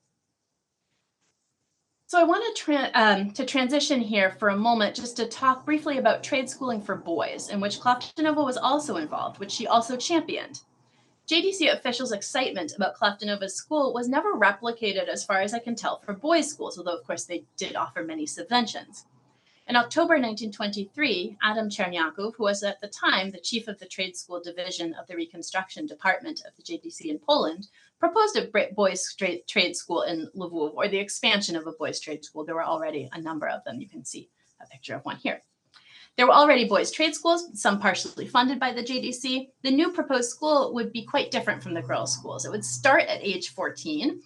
So I want to transition here for a moment just to talk briefly about trade schooling for boys, in which Klaftanova was also involved, which she also championed. JDC officials' excitement about Klaftanova's school was never replicated, as far as I can tell, for boys' schools, although of course they did offer many subventions. In October 1923, Adam Cherniakov, who was at the time the chief of the trade school division of the Reconstruction Department of the JDC in Poland, proposed a boys' trade school in Lwów, or the expansion of a boys' trade school. There were already a number of them. You can see a picture of one here. There were already boys' trade schools, some partially funded by the JDC. The new proposed school would be quite different from the girls' schools. It would start at age 14,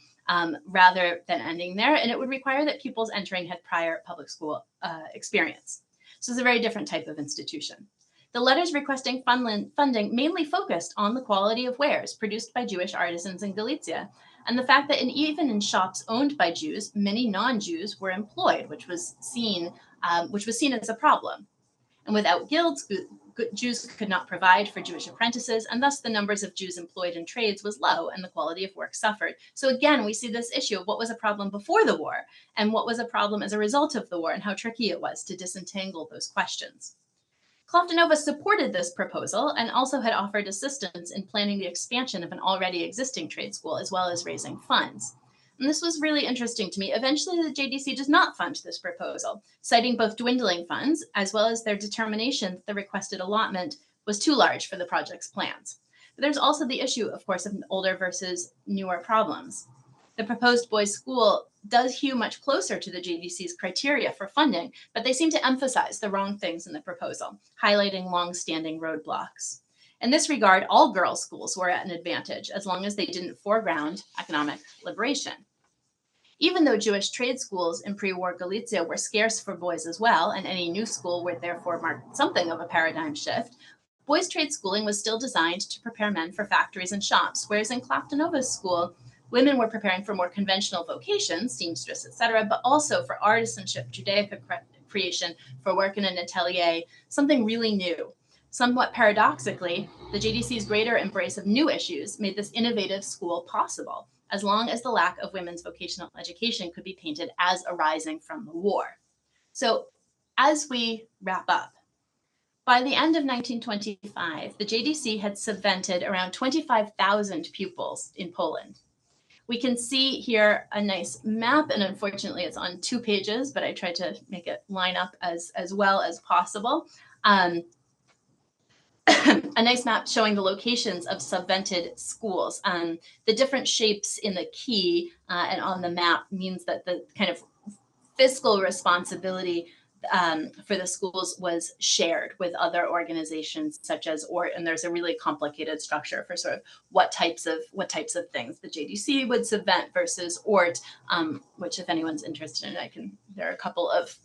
rather than ending there, and it would require that pupils entering had prior public school experience. So it's a very different type of institution. The letters requesting funding mainly focused on the quality of wares produced by Jewish artisans in Galicia, and the fact that even in shops owned by Jews, many non-Jews were employed, which was seen as a problem. And without guilds, Jews could not provide for Jewish apprentices, and thus the numbers of Jews employed in trades was low and the quality of work suffered. So again, we see this issue of what was a problem before the war and what was a problem as a result of the war, and how tricky it was to disentangle those questions. Klaftanova supported this proposal and also had offered assistance in planning the expansion of an already existing trade school, as well as raising funds. And this was really interesting to me. Eventually, the JDC does not fund this proposal, citing both dwindling funds as well as their determination that the requested allotment was too large for the project's plans. But there's also the issue, of course, of older versus newer problems. The proposed boys' school does hew much closer to the JDC's criteria for funding, but they seem to emphasize the wrong things in the proposal, highlighting long-standing roadblocks. In this regard, all girls' schools were at an advantage as long as they didn't foreground economic liberation. Even though Jewish trade schools in pre-war Galicia were scarce for boys as well, and any new school would therefore mark something of a paradigm shift, boys' trade schooling was still designed to prepare men for factories and shops, whereas in Klaftanova's school, women were preparing for more conventional vocations, seamstress, etc., but also for artisanship, Judaica creation, for work in an atelier, something really new. Somewhat paradoxically, the JDC's greater embrace of new issues made this innovative school possible, as long as the lack of women's vocational education could be painted as arising from the war. So as we wrap up, by the end of 1925, the JDC had subvented around 25,000 pupils in Poland. We can see here a nice map, and unfortunately it's on 2 pages, but I tried to make it line up as well as possible. A nice map showing the locations of subvented schools. The different shapes in the key and on the map means that the kind of fiscal responsibility for the schools was shared with other organizations such as ORT, and there's a really complicated structure for sort of what types of things the JDC would subvent versus ORT, which if anyone's interested in, there are a couple of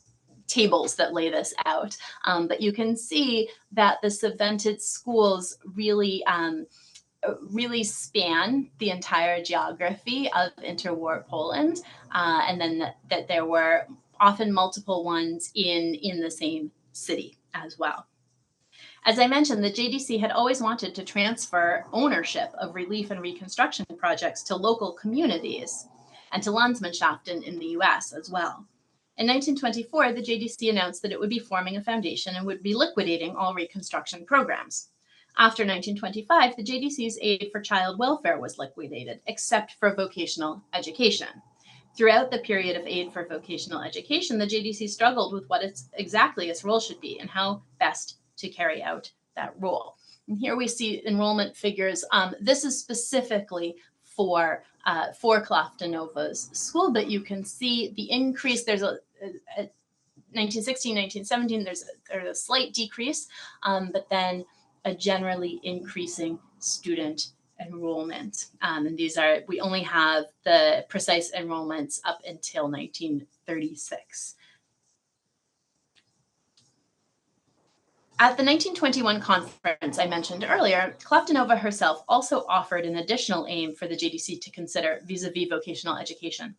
tables that lay this out, but you can see that the subvented schools really span the entire geography of interwar Poland, and then that there were often multiple ones in the same city as well. As I mentioned, the JDC had always wanted to transfer ownership of relief and reconstruction projects to local communities. and to Landsmannschaft in the US as well. In 1924, the JDC announced that it would be forming a foundation and would be liquidating all Reconstruction programs. After 1925, the JDC's aid for child welfare was liquidated, except for vocational education. Throughout the period of aid for vocational education, the JDC struggled with what exactly its role should be and how best to carry out that role. And here we see enrollment figures. This is specifically for Cloftanova's school, but you can see the increase. There's a 1916, 1917, there's a slight decrease, but then a generally increasing student enrollment. And we only have the precise enrollments up until 1936. At the 1921 conference I mentioned earlier, Cloftanova herself also offered an additional aim for the JDC to consider vis-a-vis vocational education.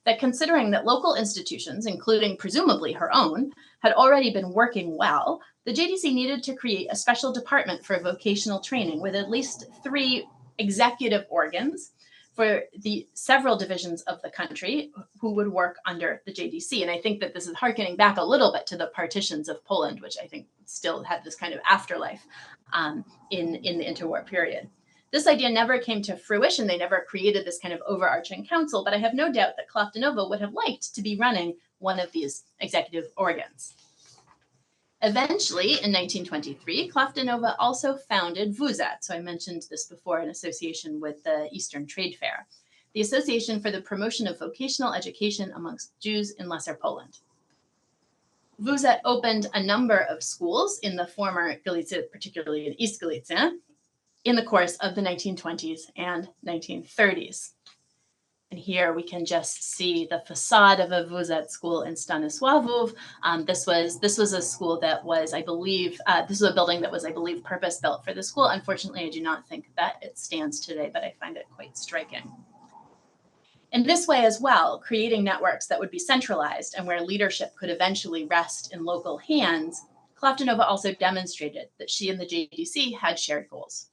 That considering that local institutions, including presumably her own, had already been working well, the JDC needed to create a special department for vocational training with at least 3 executive organs for the several divisions of the country who would work under the JDC. And I think that this is harkening back a little bit to the partitions of Poland, which I think still had this kind of afterlife in the interwar period. This idea never came to fruition. They never created this kind of overarching council, but I have no doubt that Cloftanova would have liked to be running one of these executive organs. Eventually, in 1923, Cloftanova also founded VUZAT. So I mentioned this before in association with the Eastern Trade Fair, the Association for the Promotion of Vocational Education amongst Jews in Lesser Poland. VUZAT opened a number of schools in the former Galicia, particularly in East Galicia, in the course of the 1920s and 1930s. And here we can just see the facade of a VUZAT school in Stanisławów. This was a school that was, I believe, this was a building that was, I believe, purpose-built for the school. Unfortunately, I do not think that it stands today, but I find it quite striking. In this way as well, creating networks that would be centralized and where leadership could eventually rest in local hands, Cloftanova also demonstrated that she and the JDC had shared goals.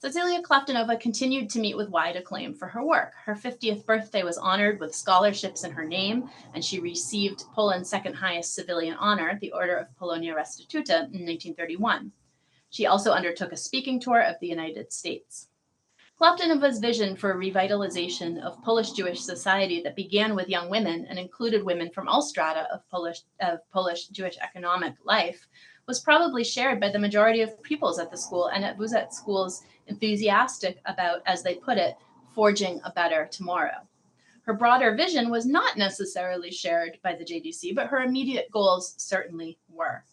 Cecilia Cloftanova continued to meet with wide acclaim for her work. Her 50th birthday was honored with scholarships in her name, and she received Poland's second highest civilian honor, the Order of Polonia Restituta, in 1931. She also undertook a speaking tour of the United States. Cloftanova's vision for a revitalization of Polish-Jewish society that began with young women and included women from all strata of Polish Jewish economic life was probably shared by the majority of pupils at the school and at VUZAT schools enthusiastic about, as they put it, forging a better tomorrow. Her broader vision was not necessarily shared by the JDC, but her immediate goals certainly were.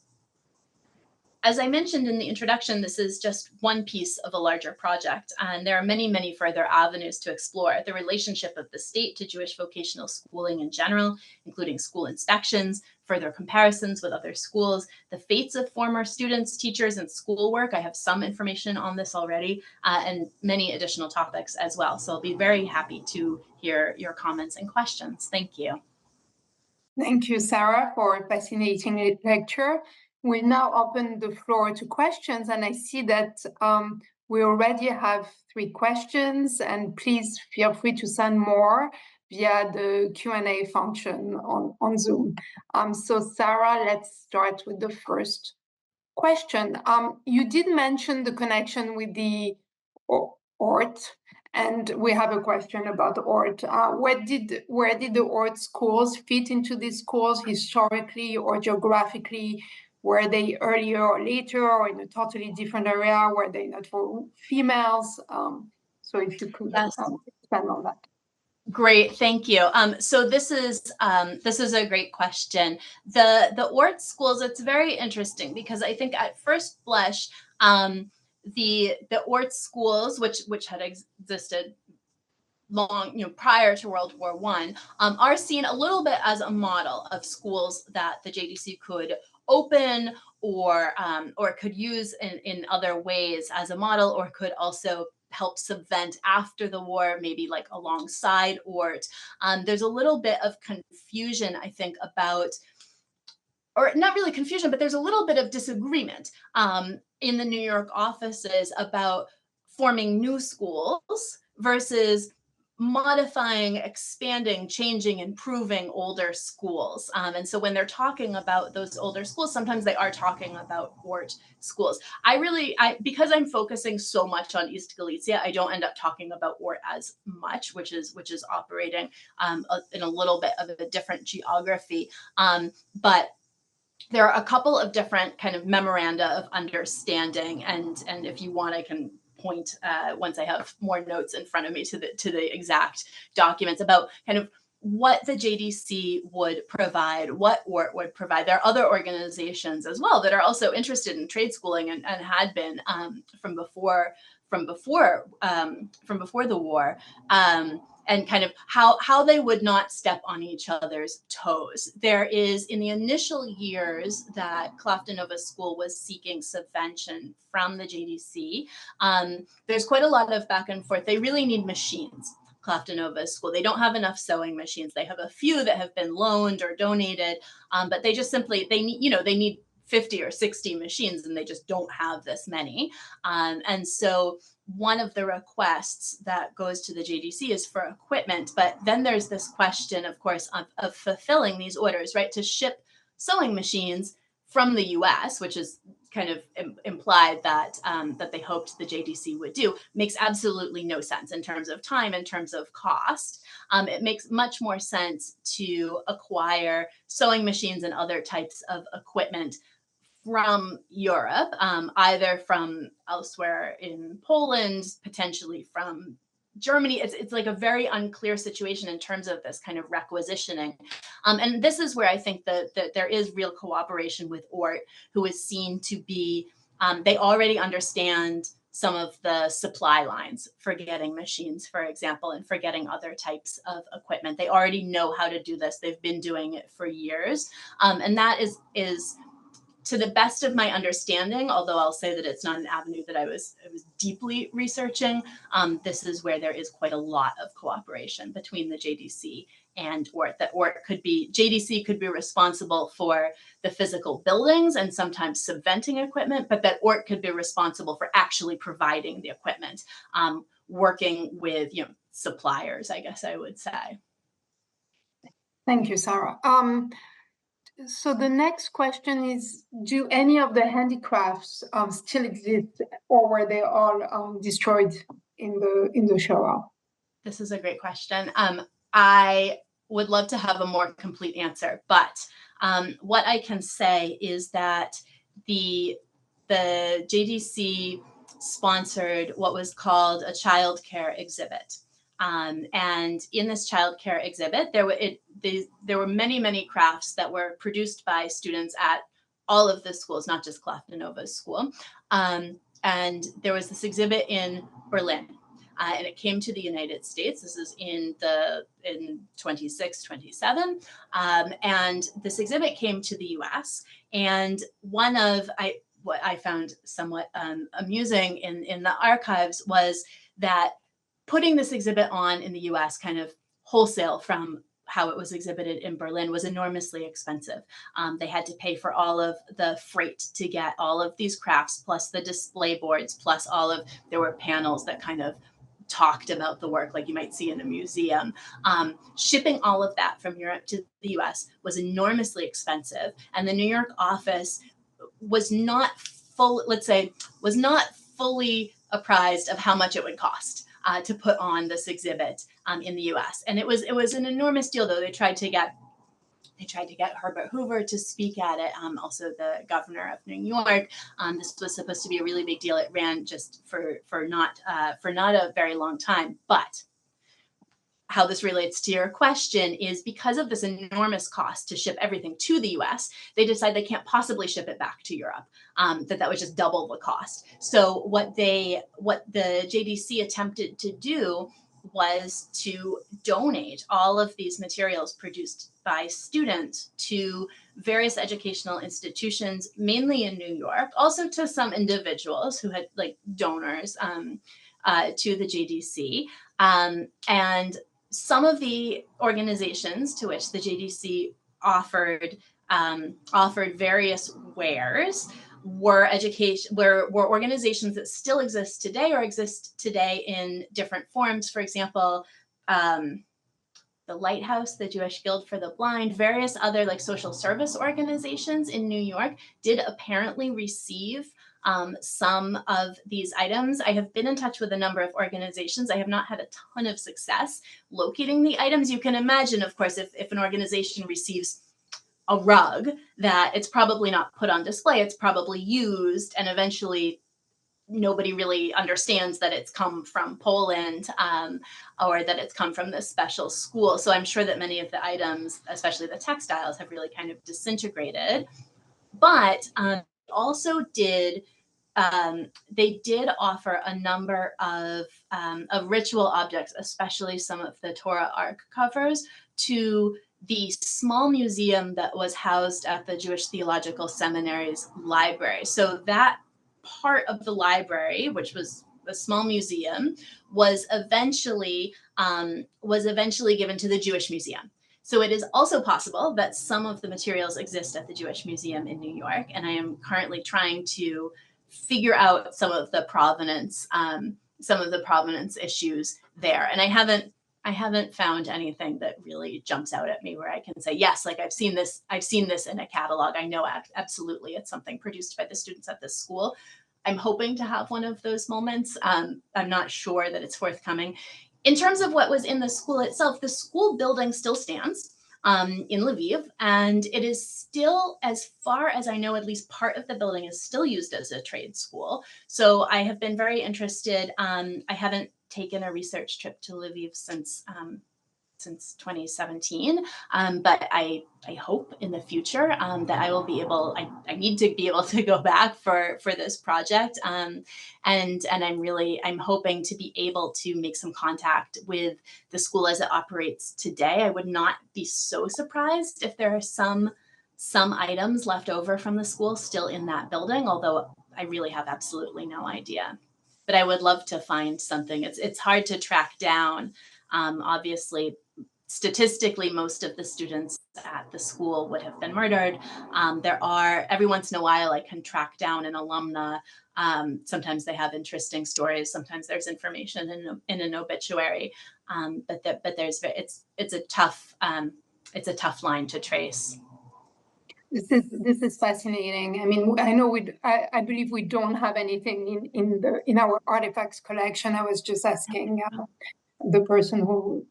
As I mentioned in the introduction, this is just one piece of a larger project, and there are many, many further avenues to explore. The relationship of the state to Jewish vocational schooling in general, including school inspections, further comparisons with other schools, the fates of former students, teachers, and schoolwork. I have some information on this already, and many additional topics as well. So I'll be very happy to hear your comments and questions. Thank you. Thank you, Sarah, for a fascinating lecture. We now open the floor to questions, and I see that we already have 3 questions, and please feel free to send more via the Q&A function on Zoom. So Sarah, let's start with the first question. You did mention the connection with the ORT, and we have a question about ORT. Where did the ORT schools fit into these schools historically or geographically? Were they earlier or later, or in a totally different area? Were they not for females? So if you could expand on that. Great, thank you. So this is a great question. The ORT schools, it's very interesting because I think at first blush, the ORT schools, which had existed long, prior to World War I, are seen a little bit as a model of schools that the JDC could open or could use in other ways as a model, or could also help subvent after the war, maybe like alongside ORT. There's a little bit of confusion, I think, about, or not really confusion, but there's a little bit of disagreement in the New York offices about forming new schools versus modifying, expanding, changing, improving older schools. And so when they're talking about those older schools, sometimes they are talking about ORT schools. Because I'm focusing so much on East Galicia, I don't end up talking about ORT as much, which is operating in a little bit of a different geography. But there are a couple of different kind of memoranda of understanding, and if you want, I can point once I have more notes in front of me to the exact documents about kind of what the JDC would provide, what ORT would provide. There are other organizations as well that are also interested in trade schooling and had been from before the war. And kind of how they would not step on each other's toes. There is, in the initial years that Clofton Nova School was seeking subvention from the JDC, there's quite a lot of back and forth. They really need machines. Clofton Nova School. They don't have enough sewing machines. They have a few that have been loaned or donated, but they just simply, they need 50 or 60 machines, and they just don't have this many. And so one of the requests that goes to the JDC is for equipment, but then there's this question, of course, of fulfilling these orders, right? To ship sewing machines from the US, which is kind of implied that that they hoped the JDC would do, makes absolutely no sense in terms of time, in terms of cost. It makes much more sense to acquire sewing machines and other types of equipment from Europe, either from elsewhere in Poland, potentially from Germany. It's like a very unclear situation in terms of this kind of requisitioning. And this is where I think that there is real cooperation with ORT, who is seen to be, they already understand some of the supply lines for getting machines, for example, and for getting other types of equipment. They already know how to do this. They've been doing it for years. And that is to the best of my understanding, although I'll say that it's not an avenue that I was deeply researching, this is where there is quite a lot of cooperation between the JDC and ORT. That JDC could be responsible for the physical buildings and sometimes subventing equipment, but that ORT could be responsible for actually providing the equipment, working with suppliers, I guess I would say. Thank you, Sarah. So the next question is, do any of the handicrafts still exist, or were they all destroyed in the show? This is a great question. I would love to have a more complete answer, but what I can say is that the JDC sponsored what was called a childcare exhibit. And in this childcare exhibit, there were many crafts that were produced by students at all of the schools, not just Clofton Nova School. And there was this exhibit in Berlin, and it came to the United States. This is in 26, 27. And this exhibit came to the US. And what I found somewhat amusing in the archives was that putting this exhibit on in the US kind of wholesale from how it was exhibited in Berlin was enormously expensive. They had to pay for all of the freight to get all of these crafts, plus the display boards, plus there were panels that kind of talked about the work like you might see in a museum. Shipping all of that from Europe to the US was enormously expensive. And the New York office was not fully apprised of how much it would cost to put on this exhibit in the US. And it was an enormous deal, though. They tried to get Herbert Hoover to speak at it, also the governor of New York. This was supposed to be a really big deal. It ran just for not a very long time. But how this relates to your question is, because of this enormous cost to ship everything to the US, they decide they can't possibly ship it back to Europe, that would just double the cost. So what the JDC attempted to do was to donate all of these materials produced by students to various educational institutions, mainly in New York, also to some individuals who had donors to the JDC. And some of the organizations to which the JDC offered various wares were organizations that still exist today, or exist today in different forms. For example, the Lighthouse, the Jewish Guild for the Blind, various other like social service organizations in New York did apparently receive some of these items. I have been in touch with a number of organizations. I have not had a ton of success locating the items. You can imagine, of course, if an organization receives a rug, that it's probably not put on display, it's probably used, and eventually nobody really understands that it's come from Poland or that it's come from this special school. So I'm sure that many of the items, especially the textiles, have really kind of disintegrated. But also did they did offer a number of ritual objects, especially some of the Torah Ark covers, to the small museum that was housed at the Jewish Theological Seminary's library. So that part of the library, which was a small museum, was eventually given to the Jewish Museum. So it is also possible that some of the materials exist at the Jewish Museum in New York, and I am currently trying to figure out some of the provenance issues there. And I haven't found anything that really jumps out at me where I can say, yes, like I've seen this in a catalog. I know absolutely it's something produced by the students at this school. I'm hoping to have one of those moments. I'm not sure that it's forthcoming. In terms of what was in the school itself, the school building still stands in Lwów, and it is still, as far as I know, at least part of the building is still used as a trade school. So I have been very interested. I haven't taken a research trip to Lwów since 2017, but I hope in the future that I will be able. I need to be able to go back for this project, and I'm hoping to be able to make some contact with the school as it operates today. I would not be so surprised if there are some items left over from the school still in that building, although I really have absolutely no idea. But I would love to find something. It's hard to track down. Obviously, statistically, most of the students at the school would have been murdered. There are, every once in a while, I can track down an alumna. Sometimes they have interesting stories. Sometimes there's information in an obituary. But it's a tough line to trace. This is fascinating. I mean, I know I believe we don't have anything in our artifacts collection. I was just asking the person who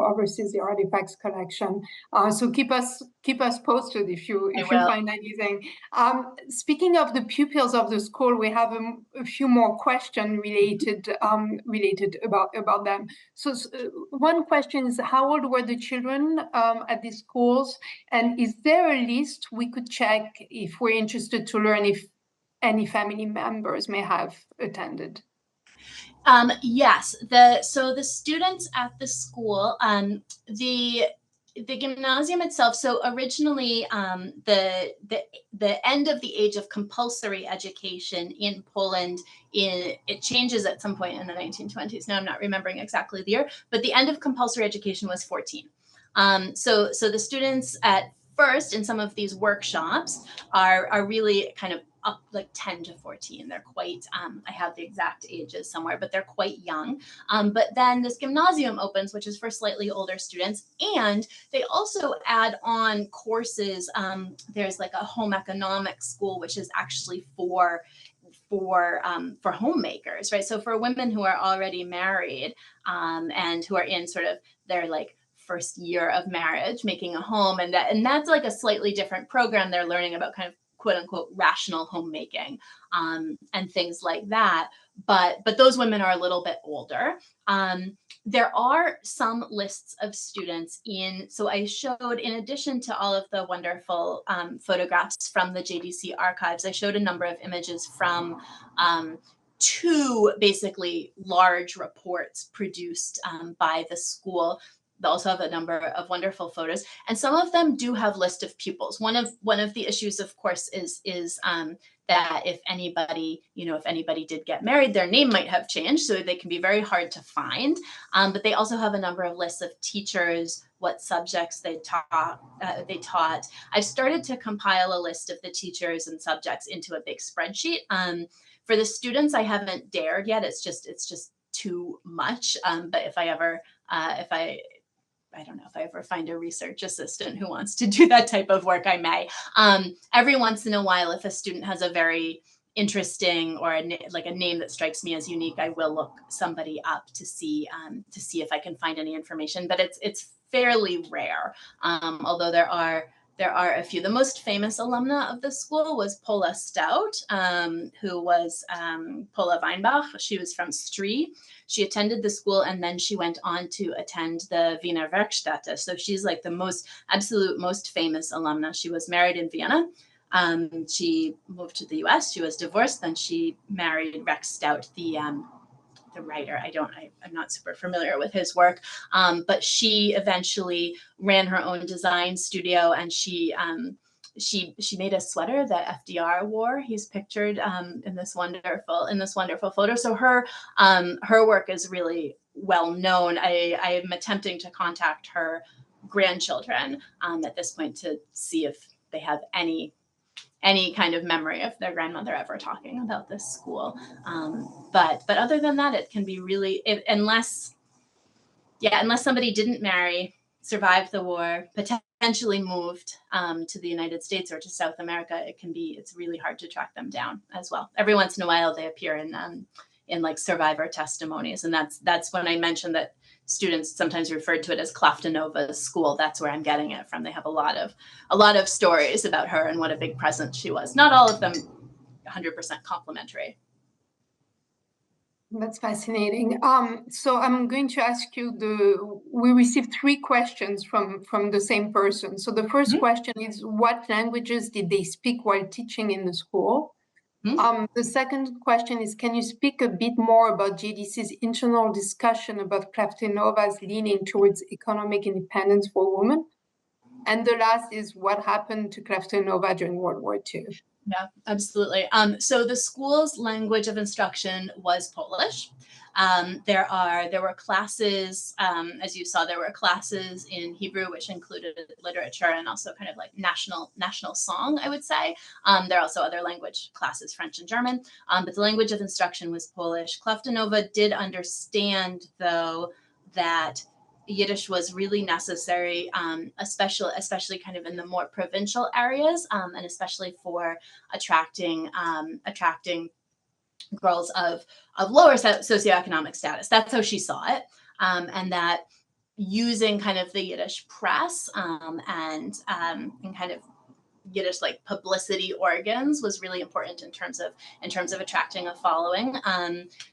oversees the artifacts collection. So keep us posted if you find anything. Speaking of the pupils of the school, we have a few more questions related about them. So one question is, how old were the children at these schools, and is there a list we could check if we're interested to learn if any family members may have attended? Yes. So the students at the school, the gymnasium itself. So originally, the end of the age of compulsory education in Poland, it changes at some point in the 1920s. Now I'm not remembering exactly the year, but the end of compulsory education was 14. So the students at first in some of these workshops are really kind of up like 10 to 14. They're quite, I have the exact ages somewhere, but they're quite young. But then this gymnasium opens, which is for slightly older students. And they also add on courses. There's like a home economics school, which is actually for homemakers, right? So for women who are already married and who are in sort of their like first year of marriage, making a home. And that's like a slightly different program. They're learning about kind of quote unquote rational homemaking and things like that. But those women are a little bit older. There are some lists of students so I showed, in addition to all of the wonderful photographs from the JDC archives, I showed a number of images from two basically large reports produced by the school. They also have a number of wonderful photos, and some of them do have list of pupils. One of the issues, of course, is that if anybody did get married, their name might have changed, so they can be very hard to find. But they also have a number of lists of teachers, what subjects they taught. I've started to compile a list of the teachers and subjects into a big spreadsheet. For the students, I haven't dared yet. It's just too much. But if I ever, I don't know if I ever find a research assistant who wants to do that type of work, I may. Every once in a while, if a student has a very interesting or a name that strikes me as unique, I will look somebody up to see if I can find any information. But it's fairly rare, although there are a few. The most famous alumna of the school was Paula Stout, who was Paula Weinbach. She was from Strie. She attended the school and then she went on to attend the Wiener Werkstätte. So she's like the absolute most famous alumna. She was married in Vienna. She moved to the US. She was divorced. Then she married Rex Stout, the writer. I'm not super familiar with his work, but she eventually ran her own design studio, and she made a sweater that FDR wore. He's pictured in this wonderful photo. So her work is really well known. I am attempting to contact her grandchildren at this point to see if they have any kind of memory of their grandmother ever talking about this school. But other than that, it can be really, unless somebody didn't marry, survived the war, potentially moved to the United States or to South America, it's really hard to track them down as well. Every once in a while, they appear in like survivor testimonies. And that's when I mentioned that students sometimes referred to it as Klaftanovva's school. That's where I'm getting it from. They have a lot of stories about her and what a big presence she was. Not all of them 100% complimentary. That's fascinating. So I'm going to ask you we received 3 questions from the same person. So the first question is, what languages did they speak while teaching in the school? The second question is, can you speak a bit more about JDC's internal discussion about Klaftanovva's leaning towards economic independence for women? And the last is, what happened to Klaftanovva during World War II? Yeah, absolutely. So the school's language of instruction was Polish. There were classes, as you saw, there were classes in Hebrew, which included literature and also kind of like national song, I would say. There are also other language classes, French and German, but the language of instruction was Polish. Klaftanovva did understand, though, that Yiddish was really necessary, especially kind of in the more provincial areas, and especially for attracting girls of lower socioeconomic status. That's how she saw it, and that using kind of the Yiddish press and kind of Yiddish like publicity organs was really important in terms of attracting a following.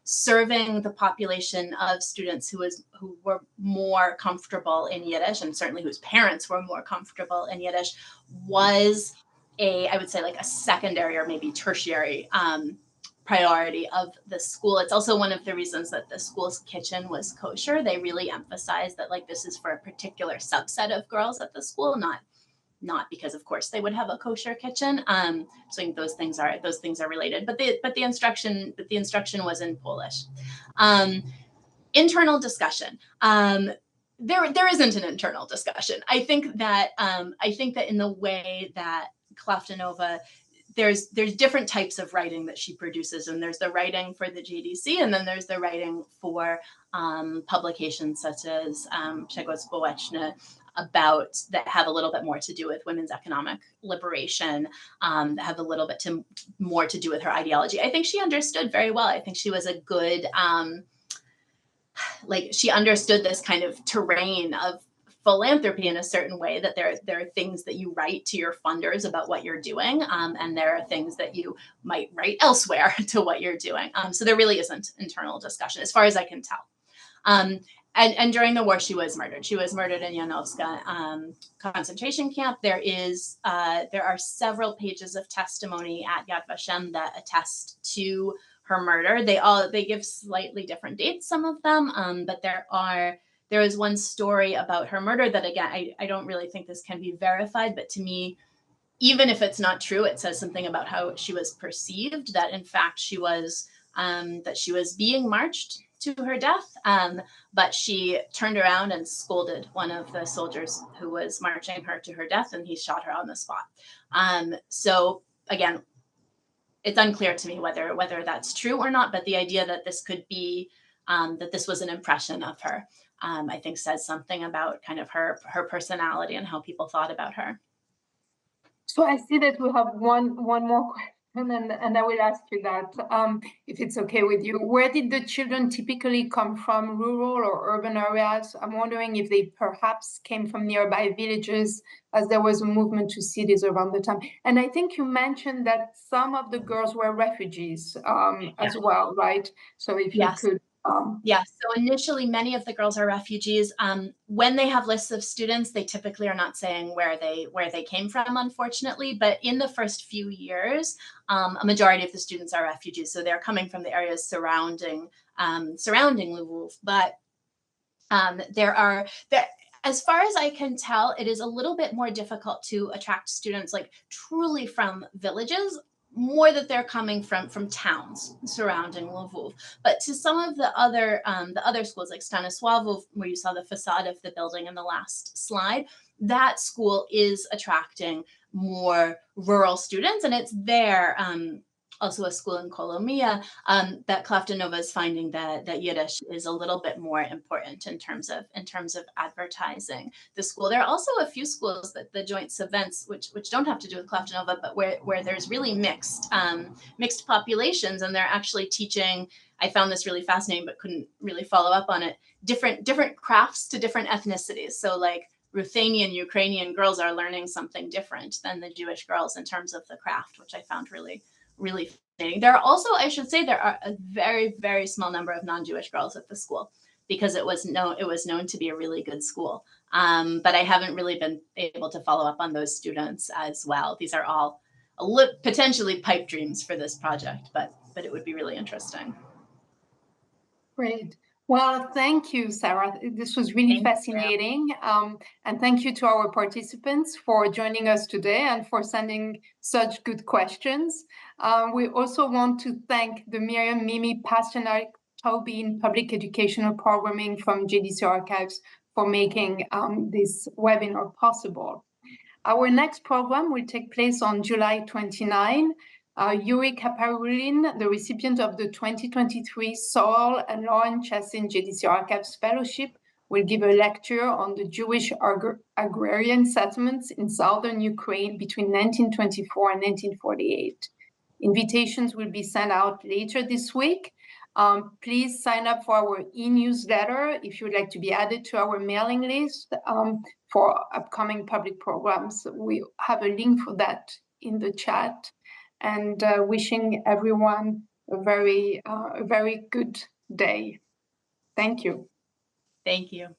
Serving the population of students who were more comfortable in Yiddish, and certainly whose parents were more comfortable in Yiddish, was I would say like a secondary or maybe tertiary priority of the school. It's also one of the reasons that the school's kitchen was kosher. They really emphasized that like this is for a particular subset of girls at the school, not because of course they would have a kosher kitchen. So I think those things are related, but the instruction was in Polish. Internal discussion. There isn't an internal discussion. I think that in the way that Klaftanovva, there's different types of writing that she produces, and there's the writing for the JDC, and then there's the writing for publications such as Przegłos Społeczny, that have a little bit more to do with women's economic liberation, that have a little bit more to do with her ideology. I think she understood very well. I think she was a good, she understood this kind of terrain of philanthropy in a certain way, that there are things that you write to your funders about what you're doing, and there are things that you might write elsewhere to what you're doing. So there really isn't internal discussion, as far as I can tell. And during the war, she was murdered. She was murdered in Janowska concentration camp. There are several pages of testimony at Yad Vashem that attest to her murder. They give slightly different dates, some of them, but there is one story about her murder that, again, I don't really think this can be verified, but to me, even if it's not true, it says something about how she was perceived, that in fact she was being marched to her death, but she turned around and scolded one of the soldiers who was marching her to her death, and he shot her on the spot. So again, it's unclear to me whether that's true or not, but the idea that this could be that this was an impression of her, I think says something about kind of her personality and how people thought about her. So I see that we have one more question, and I will ask you that, if it's okay with you. Where did the children typically come from, rural or urban areas? I'm wondering if they perhaps came from nearby villages, as there was a movement to cities around the time. And I think you mentioned that some of the girls were refugees as well, right? So if you Yes. could. Yeah, so initially, many of the girls are refugees. When they have lists of students, they typically are not saying where they came from, unfortunately. But in the first few years, a majority of the students are refugees, so they're coming from the areas surrounding Lwów. But as far as I can tell, it is a little bit more difficult to attract students like truly from villages, more that they're coming from towns surrounding Lwów. But to some of the other schools like Stanisławów, where you saw the facade of the building in the last slide, that school is attracting more rural students, and it's there. Also a school in Kolomia, that Klaftanova is finding that Yiddish is a little bit more important in terms of advertising the school. There are also a few schools that the joint events, which don't have to do with Klaftanova, but where there's really mixed populations, and they're actually teaching. I found this really fascinating, but couldn't really follow up on it. Different crafts to different ethnicities. So like Ruthenian, Ukrainian girls are learning something different than the Jewish girls in terms of the craft, which I found really fascinating. There are also, I should say, there are a very, very small number of non-Jewish girls at the school, because it was known to be a really good school. But I haven't really been able to follow up on those students as well. These are all potentially pipe dreams for this project, but it would be really interesting. Great. Well, thank you, Sarah. This was really fascinating. And thank you to our participants for joining us today and for sending such good questions. We also want to thank the Miriam Mimi Pasternak Taubin Public Educational Programming from JDC Archives for making this webinar possible. Our next program will take place on July 29. Yuri Kaparulin, the recipient of the 2023 Sorrel and Lauren Chassin JDC Archives Fellowship, will give a lecture on the Jewish agrarian settlements in southern Ukraine between 1924 and 1948. Invitations will be sent out later this week. Please sign up for our e-newsletter if you'd like to be added to our mailing list for upcoming public programs. We have a link for that in the chat. And wishing everyone a very good day. Thank you. Thank you.